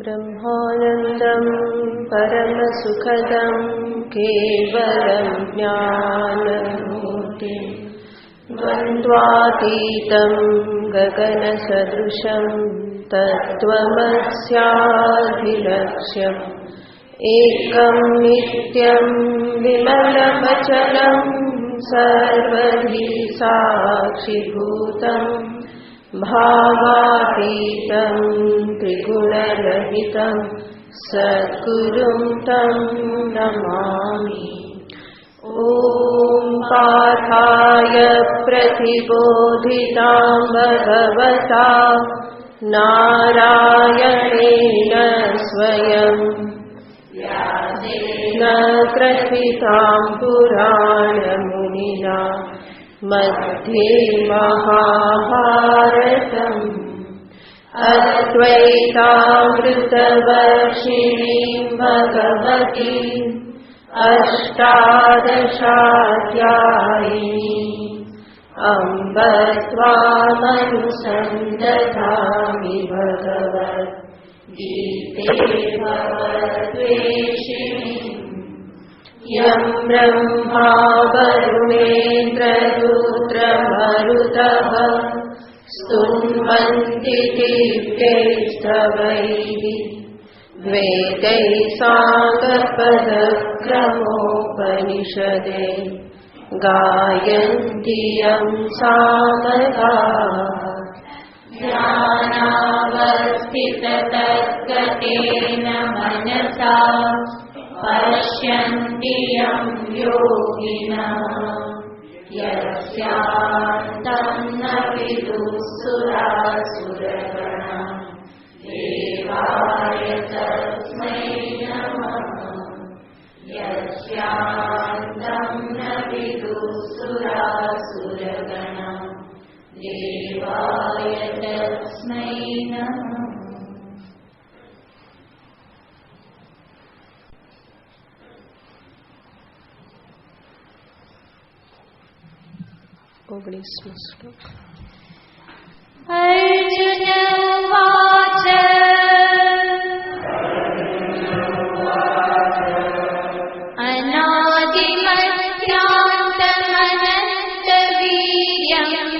ब्रह्मानन्दं परमसुखदं केवलं ज्ञानमूर्तिं द्वन्द्वातीतं गगनसदृशं तत्त्वमस्याधिलक्ष्यम् एकं नित्यं विमलमचलं सर्वधी साक्षिभूतम् भावातीतं त्रिगुणरहितं सद्गुरुं तं नमामि। ॐ पार्थाय प्रतिबोधितां भगवता नारायणेन स्वयं व्यासेन ग्रथितां पुराणमुनिना मध्ये महाभारतम् अद्वैतामृतवर्षिणीं भगवतीम् अष्टादशाध्यायिनीम् अम्ब त्वामनुसन्दधामि भगवद्गीते भगवद्वेषिणीम् यं ब्रह्मा वरुणेन्द्ररुद्रमरुतः स्तुन्वन्ति दिव्यैस्तवैः वेदैः साङ्गपदक्रमोपनिषदे गायन्ति यं सामगाः ध्यानावस्थिततद्गतेन मनसा पश्यन्ति यं योगिनः यस्यान्तं न विदुःसुरासुरगणा देवाय तस्मै नमः। यस्यान्तं न विदुःसुरासुरगणा देवाय तस्मै नमः। श्लोक अर्जुन उवाच अनादिमध्यान्तमनन्तवीर्यम्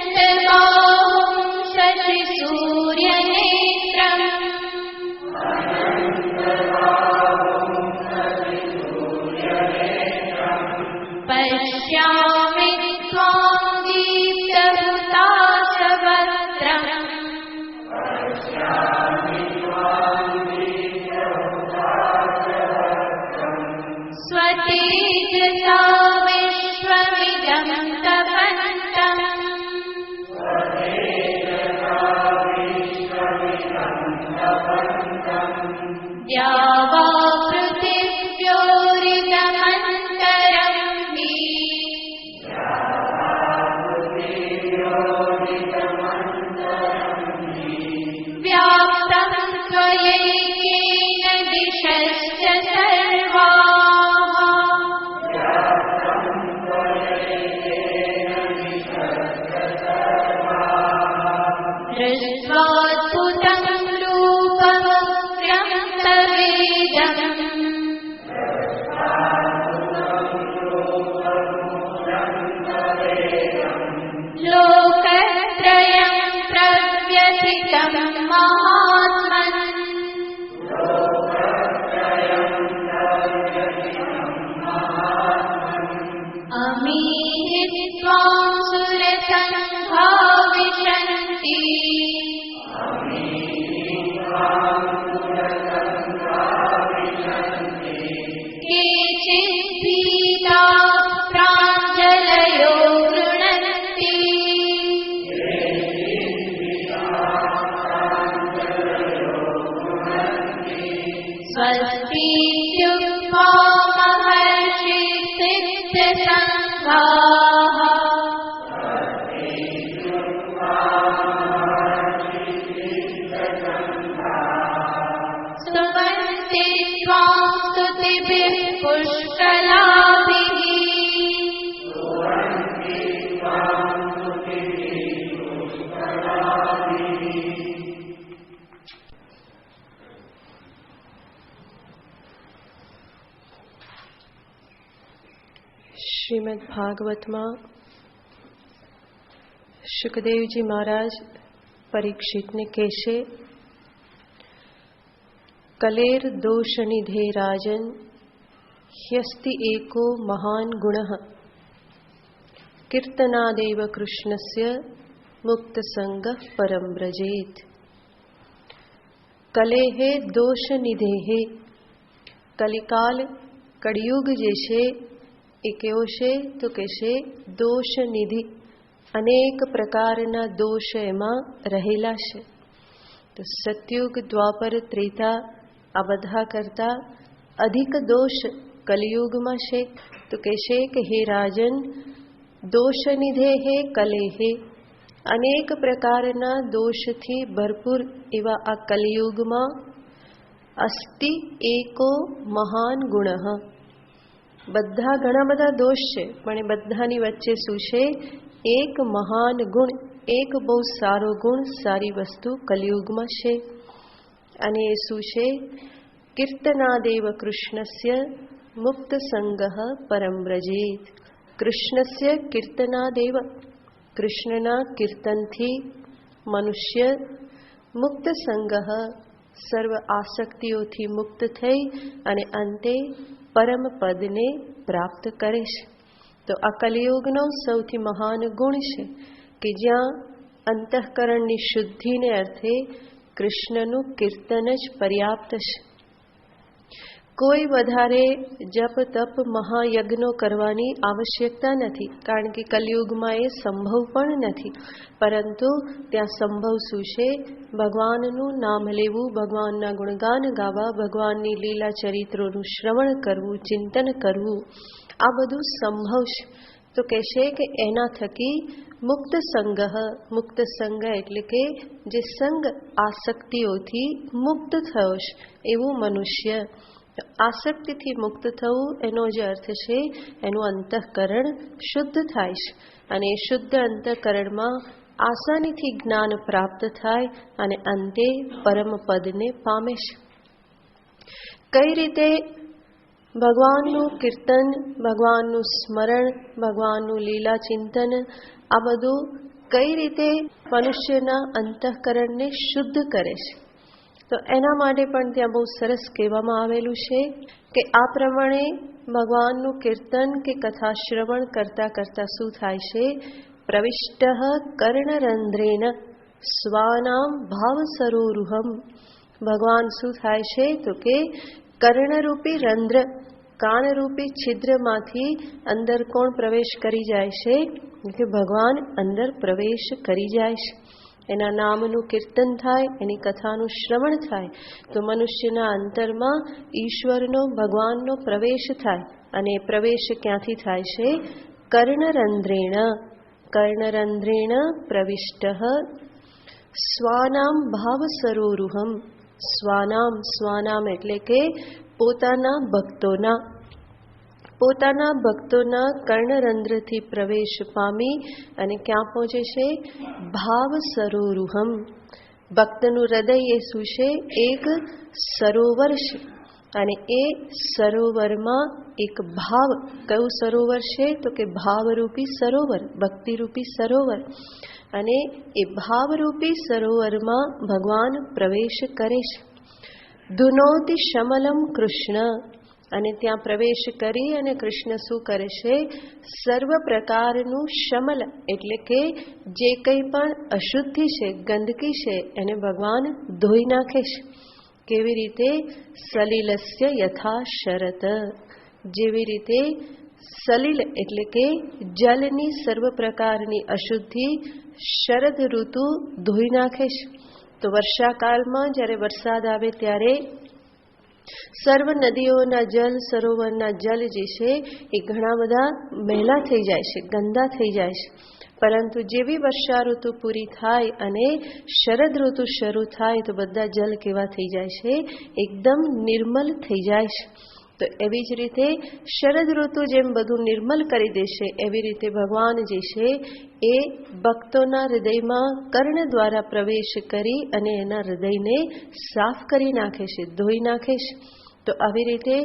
अनन्तबाहुं शशिसूर्यनेत्रम् पश्यामि त्वां दीप्तहुताशवक्त्रम् स्वतेजसा विश्वमिदं तपन्तम् द्यावा पृथिव्योरिदमन्तरम् व्याप्तं त्वयैकेन दिशश्च सर्वाः दृष्ट्वाद्भुतं रूपमुग्रं तवेदम् लोकत्रयं प्रव्यथितं महात्मन् अमीहि त्वां सुरसङ्घा विशन्ति केचित् भीताः प्राञ्जलयो गृह्णन्ति स्वस्तीत्युक्त्वा महर्षिसिद्धसङ्घाः स्तुवन्ति त्वां स्तुतिभिः पुष्कलाभिः શ્રીમદ ભાગવતમાં સુખદેવજી મહારાજ પરીક્ષિતને કહેશે, કલેર દોષ નિધે રાજન હ્યસ્તિ એકો મહાન ગુણઃ કીર્તનાદેવ કૃષ્ણસ્ય મુક્ત સંગઃ પરમ વ્રજેત. કલેહે દોષ નિધેહે, કલિકાલ કળિયુગ જે છે એ કેવો છે તો કે છે દોષ નિધિ, અનેક પ્રકારના દોષ એમાં રહેલા છે. તો સતયુગ, દ્વાપર, ત્રેતા આ બધા કરતા અધિક દોષ કલિયુગમાં છે. તો કે છે કે હે રાજન, દોષ નિધે હે કલેહે, અનેક પ્રકારના દોષથી ભરપૂર એવા આ કલિયુગમાં અસ્તિ એકો મહાન ગુણ, બધા ઘણા બધા દોષ છે પણ એ બધાની વચ્ચે શું છે? એક મહાન ગુણ, એક બહુ સારો ગુણ, સારી વસ્તુ કલિયુગમાં છે. અને એ શું છે? કીર્તનાદેવ કૃષ્ણસ્ય મુક્ત સંગઃ પરમ વ્રજેત. કૃષ્ણસ્ય કીર્તનાદેવ, કૃષ્ણના કીર્તનથી મનુષ્ય મુક્ત સંગઃ, સર્વ આસક્તિઓથી મુક્ત થઈ અને અંતે પરમ પદને પ્રાપ્ત કરે છે. તો આ કલિયુગનો સૌથી મહાન ગુણ છે કે જ્યાં અંતઃકરણની શુદ્ધિને અર્થે કૃષ્ણનું કીર્તન જ પર્યાપ્ત છે. કોઈ વધારે જપ તપ મહાયજ્ઞો કરવાની આવશ્યકતા નથી, કારણ કે કલિયુગમાં એ સંભવ પણ નથી. પરંતુ ત્યાં સંભવ શું છે? ભગવાનનું નામ લેવું, ભગવાનના ગુણગાન ગાવા, ભગવાનની લીલા ચરિત્રોનું શ્રવણ કરવું, ચિંતન કરવું, આ બધું સંભવ છે. તો કહેશે કે એના થકી મુક્ત સંગઃ, મુક્ત સંગ એટલે કે જે સંગ આસક્તિઓથી મુક્ત થયો છે એવું મનુષ્ય. આસક્તિથી મુક્ત થવું એનો જે અર્થ છે એનું અંતઃકરણ શુદ્ધ થાય છે, અને એ શુદ્ધ અંતઃકરણમાં આસાનીથી જ્ઞાન પ્રાપ્ત થાય અને અંતે પરમ પદને પામે છે. કઈ રીતે ભગવાનનું કીર્તન, ભગવાનનું સ્મરણ, ભગવાનનું લીલા ચિંતન, આ બધું કઈ રીતે મનુષ્યના અંતઃકરણને શુદ્ધ કરે છે? તો એના માટે પણ ત્યાં બહુ સરસ કહેવામાં આવેલું છે કે આ પ્રમાણે ભગવાનનું કીર્તન કે કથા શ્રવણ કરતા કરતા શું થાય છે? પ્રવિષ્ટ કર્ણરંધ્રેન સ્વાનામ ભાવ સરોરુહમ. ભગવાન શું થાય છે તો કે કર્ણરૂપી રંધ્ર, કાનરૂપી છિદ્રમાંથી અંદર કોણ પ્રવેશ કરી જાય છે? કે ભગવાન અંદર પ્રવેશ કરી જાય છે. એના નામનું કીર્તન થાય, એની કથાનું શ્રવણ થાય તો મનુષ્યના અંતરમાં ઈશ્વરનો, ભગવાનનો પ્રવેશ થાય. અને એ પ્રવેશ ક્યાંથી થાય છે? કર્ણરંધ્રેણ, કર્ણરંધ્રેણ પ્રવિષ્ટ સ્વાનામ ભાવ સરોરુહમ. સ્વાનામ, સ્વાનામ એટલે કે પોતાના ભક્તોના, પોતાના ભક્તોના કર્ણરંધ્રથી પ્રવેશ પામી અને ક્યાં પહોંચે છે? ભાવ સરોરુહમ. ભક્તનું હૃદય એ શું છે? એક સરોવર છે, અને એ સરોવરમાં એક ભાવ, કયું સરોવર છે તો કે ભાવરૂપી સરોવર, ભક્તિરૂપી સરોવર. અને એ ભાવરૂપી સરોવરમાં ભગવાન પ્રવેશ કરે છે. ધુનોતિ શમલમ કૃષ્ણ, અને ત્યાં પ્રવેશ કરી અને કૃષ્ણ શું કરે છે? સર્વ પ્રકારનું શમલ એટલે કે જે કંઈ પણ અશુદ્ધિ છે, ગંદકી છે, એને ભગવાન ધોઈ નાખે છે. કેવી રીતે? સલિલસ્ય યથા શરત, જેવી રીતે સલિલ એટલે કે જલની સર્વ પ્રકારની અશુદ્ધિ શરદ ઋતુ ધોઈ નાખે છે. તો વર્ષાકાળમાં જ્યારે વરસાદ આવે ત્યારે સર્વ નદીઓના જલ, સરોવરના જલ જે છે એ ઘણા બધા મેલા થઈ જાય છે, ગંદા થઈ જાય છે. પરંતુ જેવી વર્ષા ઋતુ પૂરી થાય અને શરદ ઋતુ શરૂ થાય તો બધા જલ કેવા થઈ જાય છે? એકદમ નિર્મલ થઈ જાય છે. તો એવી જ રીતે શરદ ઋતુ જેમ બધું નિર્મલ કરી દેશે, એવી રીતે ભગવાન જે છે એ ભક્તોના હૃદયમાં કર્ણ દ્વારા પ્રવેશ કરી અને એના હૃદયને સાફ કરી નાખે છે, ધોઈ નાખે છે. તો આવી રીતે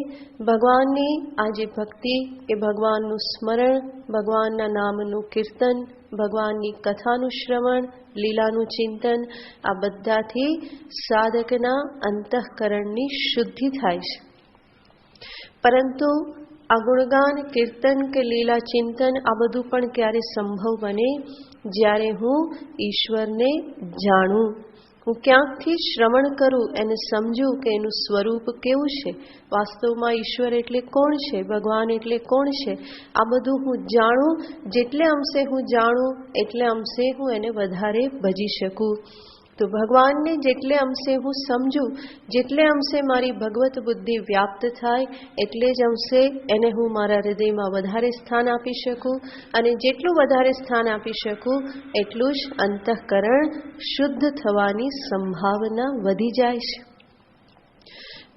ભગવાનની આ જે ભક્તિ એ ભગવાનનું સ્મરણ, ભગવાનના નામનું કીર્તન, ભગવાનની કથાનું શ્રવણ, લીલાનું ચિંતન, આ બધાથી સાધકના અંતઃકરણની શુદ્ધિ થાય છે. પરંતુ આ ગુણગાન, કીર્તન કે લીલા ચિંતન આ બધું પણ ક્યારે સંભવ બને? જ્યારે હું ઈશ્વરને જાણું, હું ક્યાંકથી શ્રવણ કરું, એને સમજું કે એનું સ્વરૂપ કેવું છે, વાસ્તવમાં ઈશ્વર એટલે કોણ છે, ભગવાન એટલે કોણ છે, આ બધું હું જાણું. જેટલે અંશે હું જાણું એટલે અંશે હું એને વધારે ભજી શકું. તો ભગવાનને જેટલે અંશે હું સમજું, જેટલે અંશે મારી ભગવત બુદ્ધિ વ્યાપ્ત થાય, એટલે જ અંશે એને હું મારા હૃદયમાં વધારે સ્થાન આપી શકું. અને જેટલું વધારે સ્થાન આપી શકું એટલું જ અંતઃકરણ શુદ્ધ થવાની સંભાવના વધી જાય છે.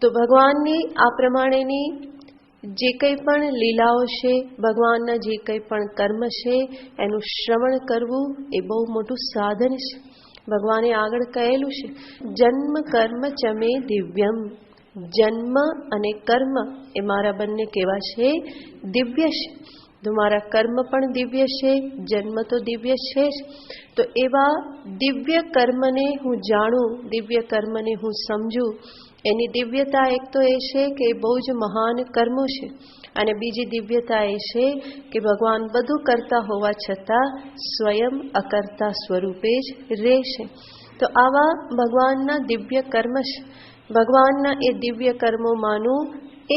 તો ભગવાનની આ પ્રમાણેની જે કંઈ પણ લીલાઓ છે, ભગવાનના જે કંઈ પણ કર્મ છે, એનું શ્રવણ કરવું એ બહુ મોટું સાધન છે. ભગવાને આગળ કહેલું છે, જન્મ કર્મ ચમે દિવ્યમ. જન્મ અને કર્મ એ મારા બંને કેવા છે? દિવ્ય છે. તો મારા કર્મ પણ દિવ્ય છે, જન્મ તો દિવ્ય છે જ. તો એવા દિવ્ય કર્મને હું જાણું, દિવ્ય કર્મને હું સમજું. એની દિવ્યતા એક તો એ છે કે બહુ જ મહાન કર્મો છે, અને બીજી દિવ્યતા એ છે કે ભગવાન બધું કરતા હોવા છતાં સ્વયં અકર્તા સ્વરૂપે જ રહે છે. તો આવા ભગવાનના દિવ્ય કર્મ છે. ભગવાનના એ દિવ્ય કર્મોમાંનું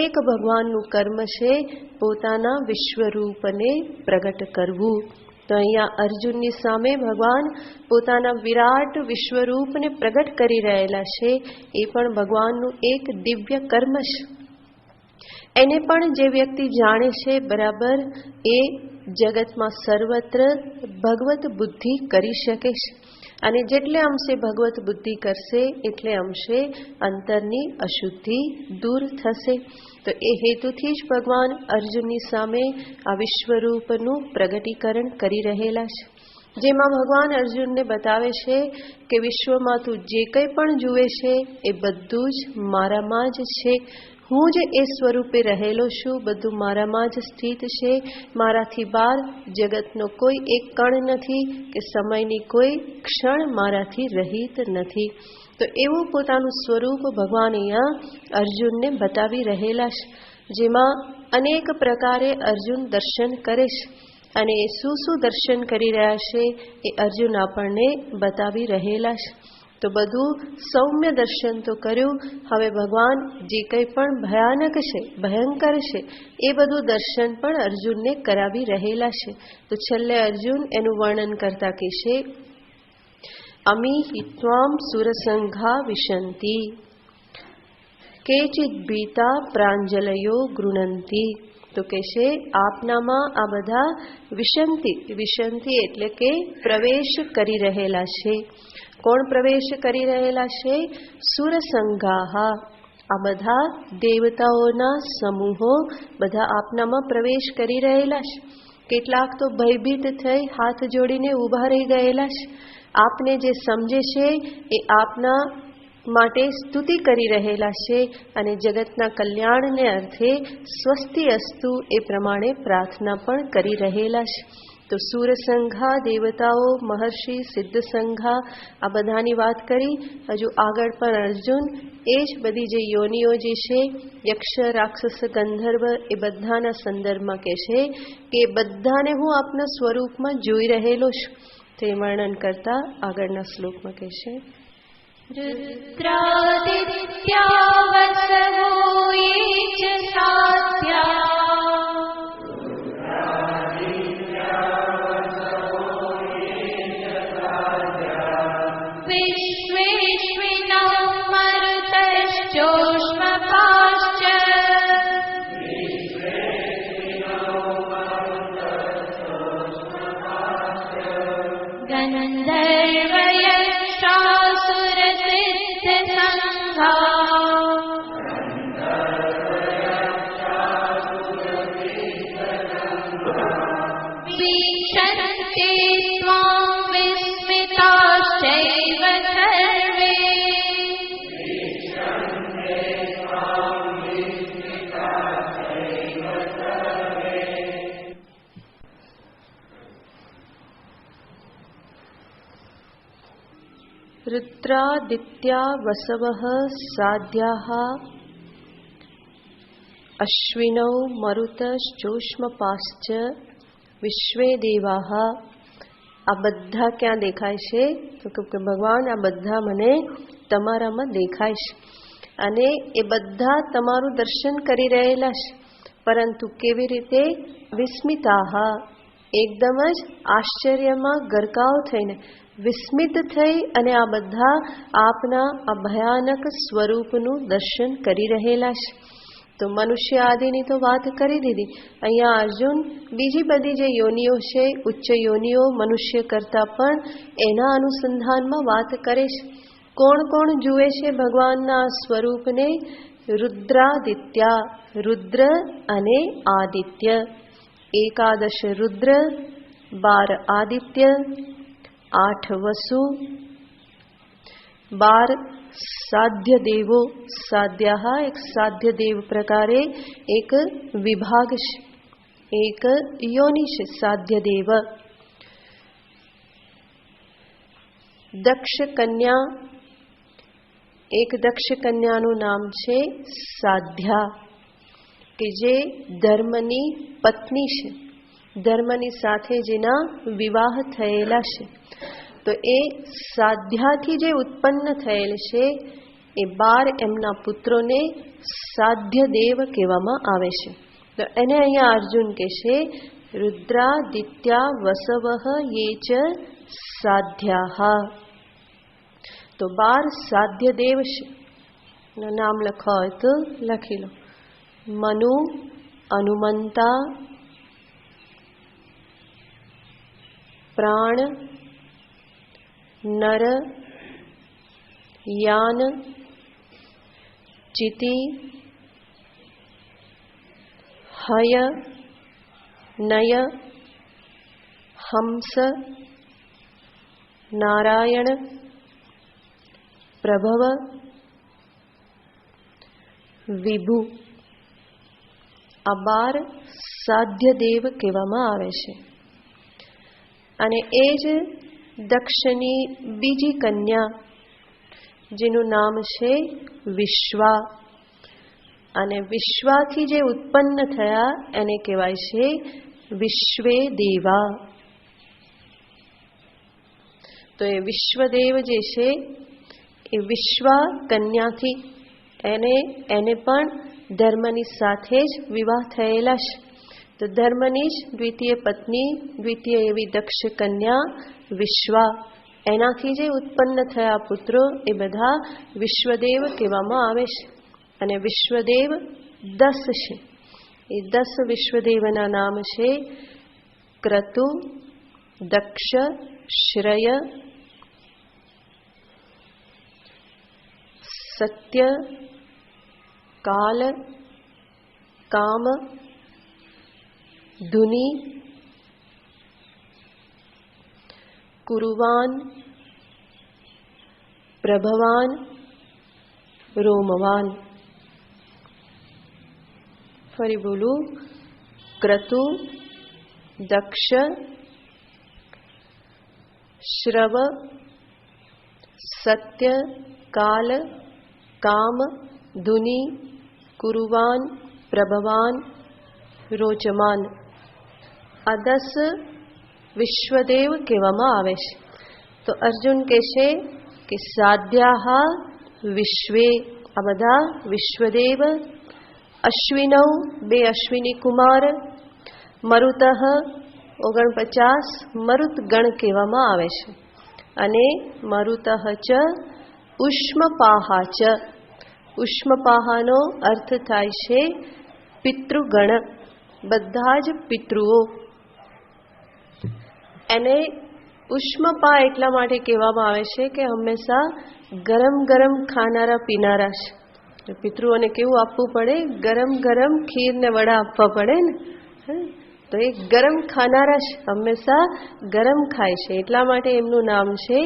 એક ભગવાનનું કર્મ છે પોતાના વિશ્વરૂપને પ્રગટ કરવું. તો અહીંયા અર્જુનની સામે ભગવાન પોતાના વિરાટ વિશ્વરૂપને પ્રગટ કરી રહેલા છે. એ પણ ભગવાનનું એક દિવ્ય કર્મ છે. એને પણ જે વ્યક્તિ જાણે છે બરાબર, એ જગતમાં સર્વત્ર ભગવત બુદ્ધિ કરી શકે છે. અને જેટલે અંશે ભગવત બુદ્ધિ કરશે એટલે અંશે અંતરની અશુદ્ધિ દૂર થશે. તો એ હેતુથી જ ભગવાન અર્જુનની સામે આ વિશ્વરૂપનું પ્રગટીકરણ કરી રહેલા છે, જેમાં ભગવાન અર્જુનને બતાવે છે કે વિશ્વમાં તું જે કંઈ પણ જુએ છે એ બધું જ મારામાં જ છે. હું જ એ સ્વરૂપે રહેલો છું, બધું મારામાં જ સ્થિત છે. મારાથી બહાર જગતનો કોઈ એક કણ નથી કે સમયની કોઈ ક્ષણ મારાથી રહિત નથી. તો એવું પોતાનું સ્વરૂપ ભગવાન અહીંયા અર્જુનને બતાવી રહેલા છે, જેમાં અનેક પ્રકારે અર્જુન દર્શન કરે છે. અને એ શું શું દર્શન કરી રહ્યા છે એ અર્જુન આપણને બતાવી રહેલા છે. તો બધું સૌમ્ય દર્શન તો કર્યું. હવે ભગવાન જે કંઈ પણ ભયાનક છે, ભયંકર છે, એ બધું દર્શન પણ અર્જુનને કરાવી રહેલા છે. તો છેલ્લે અર્જુન એનું વર્ણન કરતા કહેશે, અમી હિત્વામ સુરસંઘા વિશંતિ કેચિત ભીતા પ્રાંજલયો ગૃણંતી. તો કહેશે આપનામાં આ બધા વિશંતિ, વિશંતિ એટલે કે પ્રવેશ કરી રહેલા છે. કોણ પ્રવેશ કરી રહેલા છે? સુરસંઘાહા, આ બધા દેવતાઓના સમૂહો બધા આપનામાં પ્રવેશ કરી રહેલા છે. કેટલાક તો ભયભીત થઈ હાથ જોડીને ઊભા રહી ગયેલા છે. આપને જે સમજે છે એ આપના માટે સ્તુતિ કરી રહેલા છે અને જગતના કલ્યાણને અર્થે સ્વસ્તિ અસ્તુ એ પ્રમાણે પ્રાર્થના પણ કરી રહેલા છે. તો સુરસંઘા, દેવતાઓ, મહર્ષિ, સિદ્ધસંઘા, આ બધાની વાત કરી. હજુ આગળ પણ અર્જુન એ જ બધી જે યોનિઓ જે છે, યક્ષ, રાક્ષસ, ગંધર્વ, એ બધાના સંદર્ભમાં કહે છે કે બધાને હું આપના સ્વરૂપમાં જોઈ રહેલો છું. તે વર્ણન કરતા આગળના શ્લોકમાં કહે છે, રુદ્રાદિત્યા વસવો યે ચ સાધ્યા વિશ્વેશ્વિનો મરુતશ્ચોષ્મપાશ્ચ ગંધર્વયક્ષાસુરસિદ્ધસંઘા रुद्रादित्या वसवः साध्याः अश्विनौ मरुतश्चोष्मपाश्च विश्वे देवाः। આ બધા ક્યાં દેખાય છે? તો કે ભગવાન આ બધા મને તમારામાં દેખાય છે અને એ બધા તમારું દર્શન કરી રહેલા છે, પરંતુ કેવી રીતે? વિસ્મિતાહ, એકદમ જ આશ્ચર્યમાં ગરકાવ થઈને, વિસ્મિત થઈ અને આ બધા આપના આ ભયાનક સ્વરૂપનું દર્શન કરી રહેલા છે. તો મનુષ્ય આદિની તો વાત કરી દીધી. અહીંયા અર્જુન બીજી બધી જે યોનિઓ છે, ઉચ્ચ યોનિઓ મનુષ્ય કરતાં પણ એના અનુસંધાનમાં વાત કરે છે. કોણ કોણ જુએ છે ભગવાનના સ્વરૂપને? રુદ્રાદિત્યા, રુદ્ર અને આદિત્ય. 11 રુદ્ર, 12 આદિત્ય, 8 વસુ, 12 સાધ્ય દેવો. સાધ્યા એક સાધ્ય દેવ પ્રકારે એક વિભાગ છે, એક યોનિ છે સાધ્ય દેવ. દક્ષ કન્યા, એક દક્ષ કન્યાનું નામ છે સાધ્યા, કે જે ધર્મની પત્ની છે, ધર્મની સાથે જેના વિવાહ થયેલા છે. તો એ સાધ્યાથી જે ઉત્પન્ન થયેલ છે એ 12 એમના પુત્રોને સાધ્ય દેવ કહેવામાં આવે છે. તો એને અહીંયા અર્જુન કહે છે રુદ્રાદિત્યા વસવઃ યે ચ સાધ્યાઃ. તો 12 સાધ્ય દેવ છે. નામ લખવા હોય તો લખી લો. મનુ, હનુમંતા, પ્રાણ, નર, યાન, ચિતિ, હય, નય, હંસ, નારાયણ, પ્રભવ, વિભુ. આ 12 સાધ્ય દેવ કહેવામાં આવે છે. અને એ જ દક્ષની બીજી કન્યા જેનું નામ છે વિશ્વા, અને વિશ્વાથી જે ઉત્પન્ન થયા એને કહેવાય છે વિશ્વે દેવા. તો એ વિશ્વદેવ જે છે એ વિશ્વા કન્યાથી એને પણ ધર્મની સાથે જ વિવાહ થયેલા છે. તો ધર્મની જ દ્વિતીય પત્ની, દ્વિતીય એવી દક્ષ કન્યા વિશ્વા, એનાથી જે ઉત્પન્ન થયા પુત્રો એ બધા વિશ્વદેવ કહેવામાં આવે છે. અને વિશ્વદેવ 10 છે. એ 10 વિશ્વદેવના નામ છે ક્રતુ, દક્ષ, શ્રય, સત્ય, કાલ, કામ, ધુનિ, કુરુવાન, પ્રભવાન, રોમવાન. ફરી બોલું. ક્રતુ, દક્ષ, શ્રવ, સત્ય, કાલ, કામ, ધુનિ, કુરુવાન, પ્રભવાન, રોચમાન. આ 10 વિશ્વદેવ કહેવામાં આવે છે. તો અર્જુન કહે છે કે સાધ્યાઃ વિશ્વે, આ બધા વિશ્વદેવ. અશ્વિનૌ 2 અશ્વિની કુમાર, મરુતઃ 49 મરુત ગણ કહેવામાં આવે છે. અને મરુતઃ ચ ઉષ્મપાહા ચ, ઉષ્મપાહાનો અર્થ થાય છે પિતૃગણ, બધા જ પિતૃઓ. એને ઉષ્મપા એટલા માટે કહેવામાં આવે છે કે હંમેશા ગરમ ગરમ ખાનારા પીનારા છે. પિતૃઓને કેવું આપવું પડે? ગરમ ગરમ ખીર ને વડા આપવા પડે ને. તો એ ગરમ ખાનારા છે, હંમેશા ગરમ ખાય છે, એટલા માટે એમનું નામ છે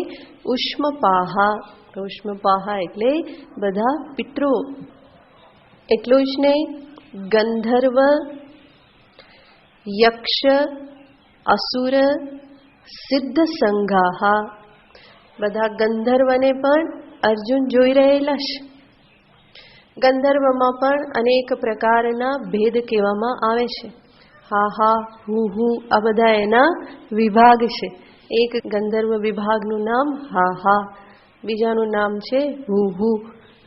ઉષ્મપાહા. ઉષ્મપાહા એટલે બધા પિતૃઓ. એટલું જ નહીં, ગંધર્વ, યક્ષ, અસુર, સિદ્ધ સંઘાહા, બધા ગંધર્વને પણ અર્જુન જોઈ રહેલા છે. ગંધર્વમાં પણ અનેક પ્રકારના ભેદ કહેવામાં આવે છે. હા હા, હું હું, આ બધા એના વિભાગ છે. એક ગંધર્વ વિભાગનું નામ હા હા, બીજાનું નામ છે હું હું.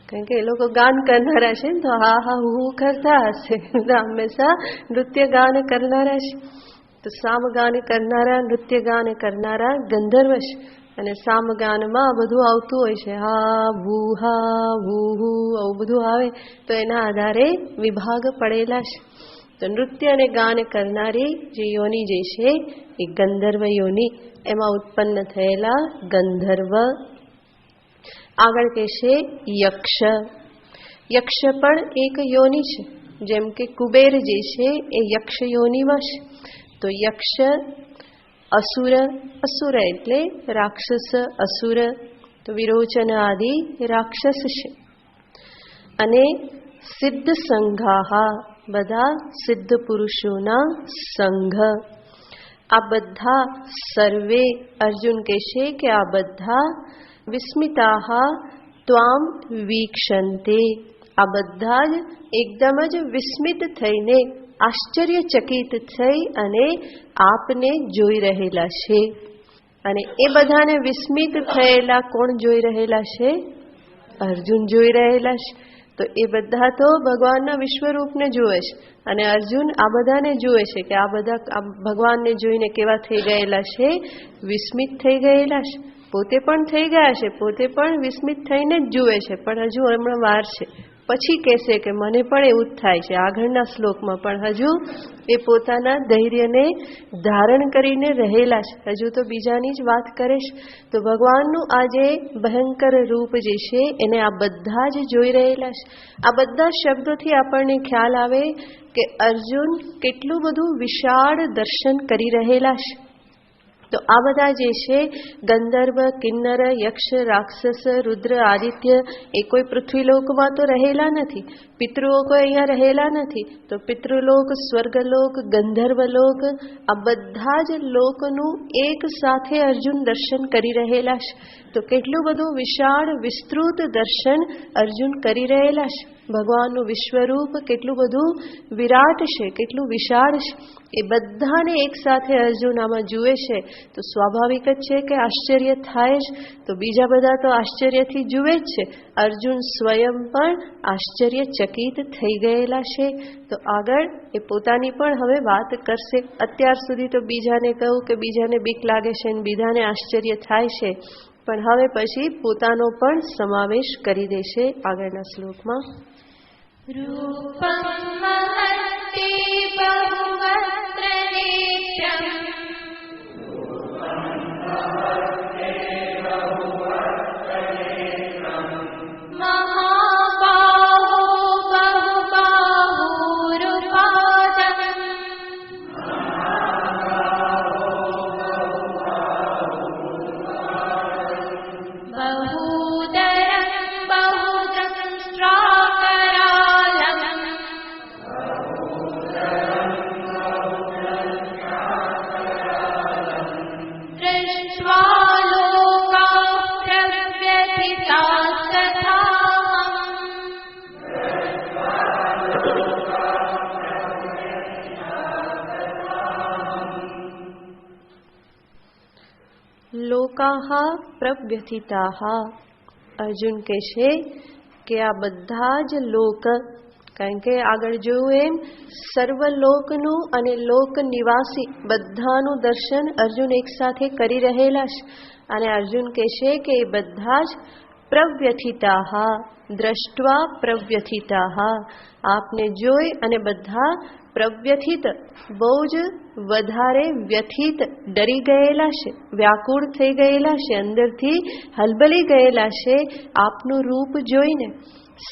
કારણ કે એ લોકો ગાન કરનારા છે ને, તો હા હા હું હું કરતા હશે. હંમેશા નૃત્ય ગાન કરનારા છે. તો સામગાન કરનારા, નૃત્ય ગાન કરનારા ગંધર્વ છે. અને સામગાનમાં બધું આવતું હોય છે, હા ભૂ હા ભૂ હું, આવું બધું આવે. તો એના આધારે વિભાગ પડેલા છે. તો નૃત્ય અને ગાન કરનારી જે યોની જે છે એ ગંધર્વ યોની, એમાં ઉત્પન્ન થયેલા ગંધર્વ. આગળ કહેશે યક્ષ. યક્ષ પણ એક યોની છે. જેમ કે કુબેર જે છે એ યક્ષ યોનીમાં છે. તો યક્ષ, અસુર, અસુર એટલે રાક્ષસ, અસુર. તો વિરોચન આદિ રાક્ષસ છે. અને સિદ્ધ સંઘાહા, બધા સિદ્ધ પુરુષોના સંઘ. આ બધા સર્વે, અર્જુન કહેશે કે આ બધા વિસ્મિતાહા ત્વામ વીક્ષંતે, આ બધા જ એકદમ જ વિસ્મિત થઈને, આશ્ચર્યચકિત થઈ અને આપને જોઈ રહેલા છે. અને એ બધાને વિસ્મિત થયેલા કોણ જોઈ રહેલા છે? અર્જુન જોઈ રહેલા છે. તો એ બધા તો ભગવાનના વિશ્વરૂપને જુએ છે. અને અર્જુન આ બધાને જુએ છે કે આ બધા ભગવાનને જોઈને કેવા થઈ ગયેલા છે? વિસ્મિત થઈ ગયેલા છે. પોતે પણ થઈ ગયા છે, પોતે પણ વિસ્મિત થઈને જ જુએ છે. પણ હજુ હમણાં વાર છે. પછી કહેશે કે મને પણ એવું જ થાય છે. આગળના શ્લોકમાં પણ હજુ એ પોતાના ધૈર્યને ધારણ કરીને રહેલા છે. હજુ તો બીજાની જ વાત કરે છે. તો ભગવાનનું આ જે ભયંકર રૂપ જે છે એને આ બધા જ જોઈ રહેલા છે. આ બધા શબ્દોથી આપણને ખ્યાલ આવે કે અર્જુન કેટલું બધું વિશાળ દર્શન કરી રહેલા છે. તો આ બધા જે છે ગંધર્વ, કિન્નર, યક્ષ, રાક્ષસ, રુદ્ર, આદિત્ય, એ કોઈ પૃથ્વીલોકમાં તો રહેલા નથી. પિતૃઓ કોઈ અહીંયા રહેલા નથી. તો પિતૃલોક, સ્વર્ગલોક, ગંધર્વલોક, આ બધા જ લોકનું એક સાથે અર્જુન દર્શન કરી રહેલા છે. તો કેટલું બધું વિશાળ વિસ્તૃત દર્શન અર્જુન કરી રહેલા છે. ભગવાનનું વિશ્વરૂપ કેટલું બધું વિરાટ છે, કેટલું વિશાળ છે. એ બધાને એક સાથે અર્જુન આમાં જુએ છે. તો સ્વાભાવિક જ છે કે આશ્ચર્ય થાય જ. તો બીજા બધા તો આશ્ચર્યથી જુએ જ છે. અર્જુન સ્વયં પણ આશ્ચર્યચકિત થઈ ગયેલા છે. તો આગળ એ પોતાની પણ હવે વાત કરશે. અત્યાર સુધી તો બીજાને કહું કે બીજાને બીક લાગે છે અને બીજાને આશ્ચર્ય થાય છે, પણ હવે પછી પોતાનો પણ સમાવેશ કરી દેશે આગળના શ્લોકમાં. રૂપં મહત્તે બહુવક્ત્ર નેત્રં મહાબાહો બહુબાહુરુપાદં બહુદરં બહુદંષ્ટ્રાકરાલં દૃષ્ટ્વા લોકાઃ પ્રવ્યથિતાસ્તથાહં. લોકાહ પ્રવ્યથિતાહ. અર્જુન કહેશે કે આ બધા જ લોક, કારણ કે આગળ જોયું એમ સર્વલોકનું અને લોક નિવાસી બધાનું દર્શન અર્જુન એક સાથે કરી રહેલા છે. અને અર્જુન કહેશે કે એ બધા જ પ્રવ્યથિતાહ, દ્રષ્ટવા પ્રવ્યથિતાહ, આપને જોઈ અને બધા પ્રવ્યથિત, બહુ જ વધારે વ્યથિત, ડરી ગયેલા છે, વ્યાકુળ થઈ ગયેલા છે, અંદરથી હલબલી ગયેલા છે આપનું રૂપ જોઈને.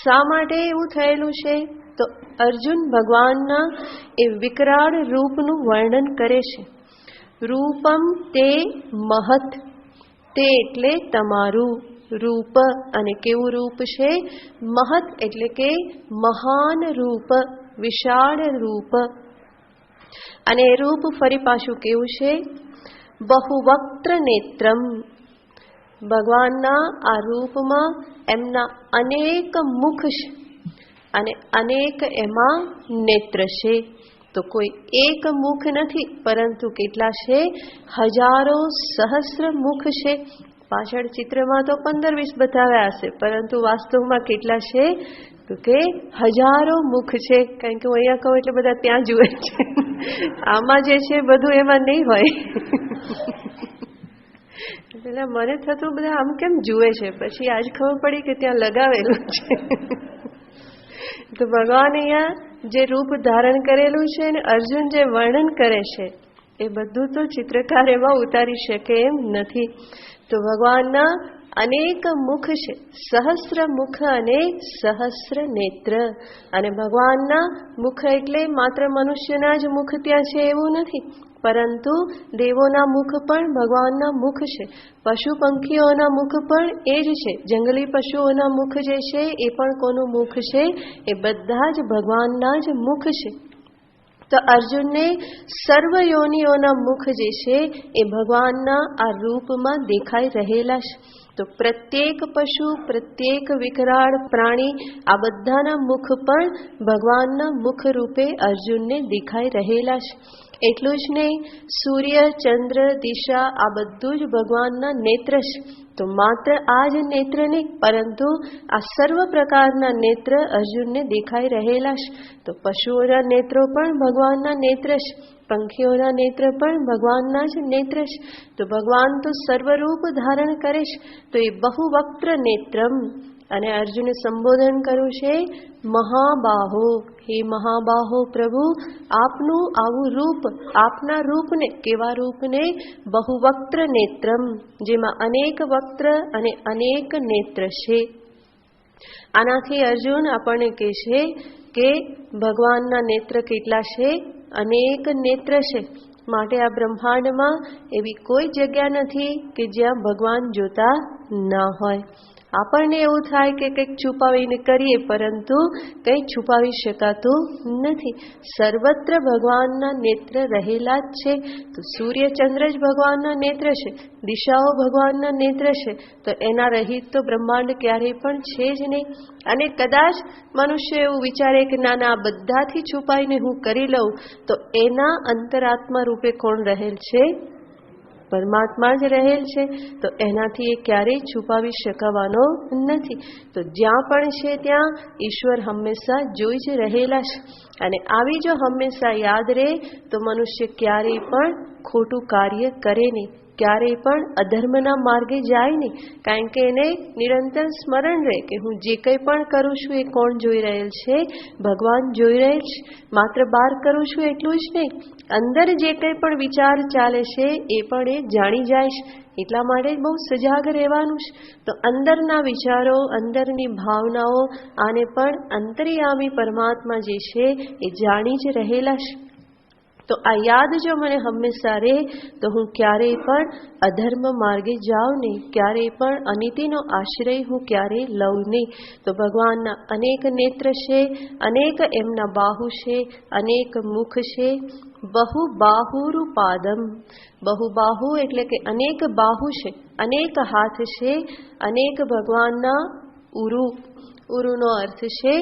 શા માટે એવું થયેલું છે? તો અર્જુન ભગવાનના એ વિકરાળ રૂપનું વર્ણન કરે છે. રૂપમ તે મહત, તે એટલે તમારું રૂપ. અને કેવું રૂપ છે? મહત એટલે કે મહાન રૂપ, વિશાળ રૂપ. અને એ રૂપ ફરી પાછું કેવું છે? બહુવક્ત્ર નેત્રમ, ભગવાનના આ રૂપમાં એમના અનેક મુખ છે અને અનેક એમાં નેત્ર છે. તો કોઈ એક મુખ નથી, પરંતુ કેટલા છે? હજારો સહસ્ર મુખ છે. પાછળ ચિત્રમાં તો 15-20 બતાવ્યા હશે, પરંતુ વાસ્તવમાં કેટલા છે? તો કે હજારો મુખ છે. કારણ કે હું અહીંયા કહું એટલે બધા ત્યાં જુએ છે. આમાં જે છે બધું એમાં નહીં હોય. પેલા મને થતું બધા આમ કેમ જુએ છે, પછી આજ ખબર પડી કે ત્યાં લગાવેલું છે. તો ભગવાન અહીંયા જે રૂપ ધારણ કરેલું છે અને અર્જુન જે વર્ણન કરે છે એ બધું તો ચિત્રકાર એમાં ઉતારી શકે એમ નથી. તો ભગવાનના અનેક મુખ છે, સહસ્ર મુખ અને સહસ્ર નેત્ર. અને ભગવાનના મુખ એટલે માત્ર મનુષ્યના જ મુખ ત્યાં છે એવું નથી, પરંતુ દેવોના મુખ પણ ભગવાનના મુખ છે. પશુ પંખીઓના મુખ પણ એ જ છે. જંગલી પશુઓના મુખ જે છે એ પણ કોનું મુખ છે? એ બધા જ ભગવાનના જ મુખ છે. તો અર્જુનને સર્વ યોનિઓના મુખ જે છે એ ભગવાનના આ રૂપમાં દેખાઈ રહેલા છે. તો પ્રત્યેક પશુ, પ્રત્યેક વિકરાળ પ્રાણી, આ બધાના મુખ પણ ભગવાનના મુખ રૂપે અર્જુનને દેખાઈ રહેલા છે. એટલું જ નહીં, સૂર્ય, ચંદ્ર, દિશા આ બધું જ ભગવાનના નેત્ર છે. તો માત્ર આ જ નેત્ર નહીં, પરંતુ આ સર્વ પ્રકારના નેત્ર અર્જુનને દેખાઈ રહેલા છે. તો પશુઓના નેત્રો પણ ભગવાનના નેત્ર છે, પંખીઓના નેત્ર પણ ભગવાનના જ નેત્ર છે. તો ભગવાન તો સર્વરૂપ ધારણ કરે છે. તો એ બહુવક્ત્ર નેત્રમ. અને અર્જુને સંબોધન કર્યું છે મહાબાહો. હે મહાબાહો પ્રભુ, આપનું આવું રૂપ, આપના રૂપને, કેવા રૂપને? બહુવક્ત્ર નેત્રમ, જેમાં અનેક વક્ત્ર અને અનેક નેત્ર છે. આનાથી અર્જુન આપણને કહે છે કે ભગવાનના નેત્ર કેટલા છે? અનેક નેત્ર છે. માટે આ બ્રહ્માંડમાં એવી કોઈ જગ્યા નથી કે જ્યાં ભગવાન જોતા ના હોય. આપણને એવું થાય કે કંઈક છુપાવીને કરીએ, પરંતુ કંઈ છુપાવી શકાતું નથી. સર્વત્ર ભગવાનના નેત્ર રહેલા જ છે. તો સૂર્ય, ચંદ્ર જ ભગવાનના નેત્ર છે, દિશાઓ ભગવાનના નેત્ર છે. તો એના રહિત તો બ્રહ્માંડ ક્યારેય પણ છે જ નહીં. અને કદાચ મનુષ્ય એવું વિચારે કે ના ના, બધાથી છુપાઈને હું કરી લઉં, તો એના અંતરાત્મા રૂપે કોણ રહેલ છે? પરમાત્મા જ રહેલ છે. તો એનાથી એ ક્યારેય છુપાવી શકવાનો નથી. તો જ્યાં પણ છે ત્યાં ઈશ્વર હંમેશા જોઈ જ રહેલા છે. અને આવી જો હંમેશા યાદ રહે તો મનુષ્ય ક્યારેય પણ ખોટું કાર્ય કરે નહીં, ક્યારેય પણ અધર્મના માર્ગે જાય નહીં. કારણ કે એને નિરંતર સ્મરણ રહે કે હું જે કંઈ પણ કરું છું એ કોણ જોઈ રહેલ છે? ભગવાન જોઈ રહેલ છે. માત્ર બહાર કરું છું એટલું જ નહીં, અંદર જે કંઈ પણ વિચાર ચાલે છે એ પણ એ જાણી જાય છે. એટલા માટે બહુ સજાગ રહેવાનું છે. તો અંદરના વિચારો, અંદરની ભાવનાઓ, આને પણ અંતર્યામી પરમાત્મા જે છે એ જાણી જ રહેલા છે. તો આ યાદ જો મને હંમેશા રહે તો હું ક્યારેય પણ અધર્મ માર્ગે જાઉં નહીં, ક્યારેય પણ અનિતિનો આશ્રય હું ક્યારેય લઉં નહીં. તો ભગવાનના અનેક નેત્ર છે, અનેક એમના બાહુ છે, અનેક મુખ છે. બહુ બાહુરૂ પાદમ. બહુ બાહુ એટલે કે અનેક બાહુ છે, અનેક હાથ છે, અનેક ભગવાનના ઉરુ. ઉરુનો અર્થ છે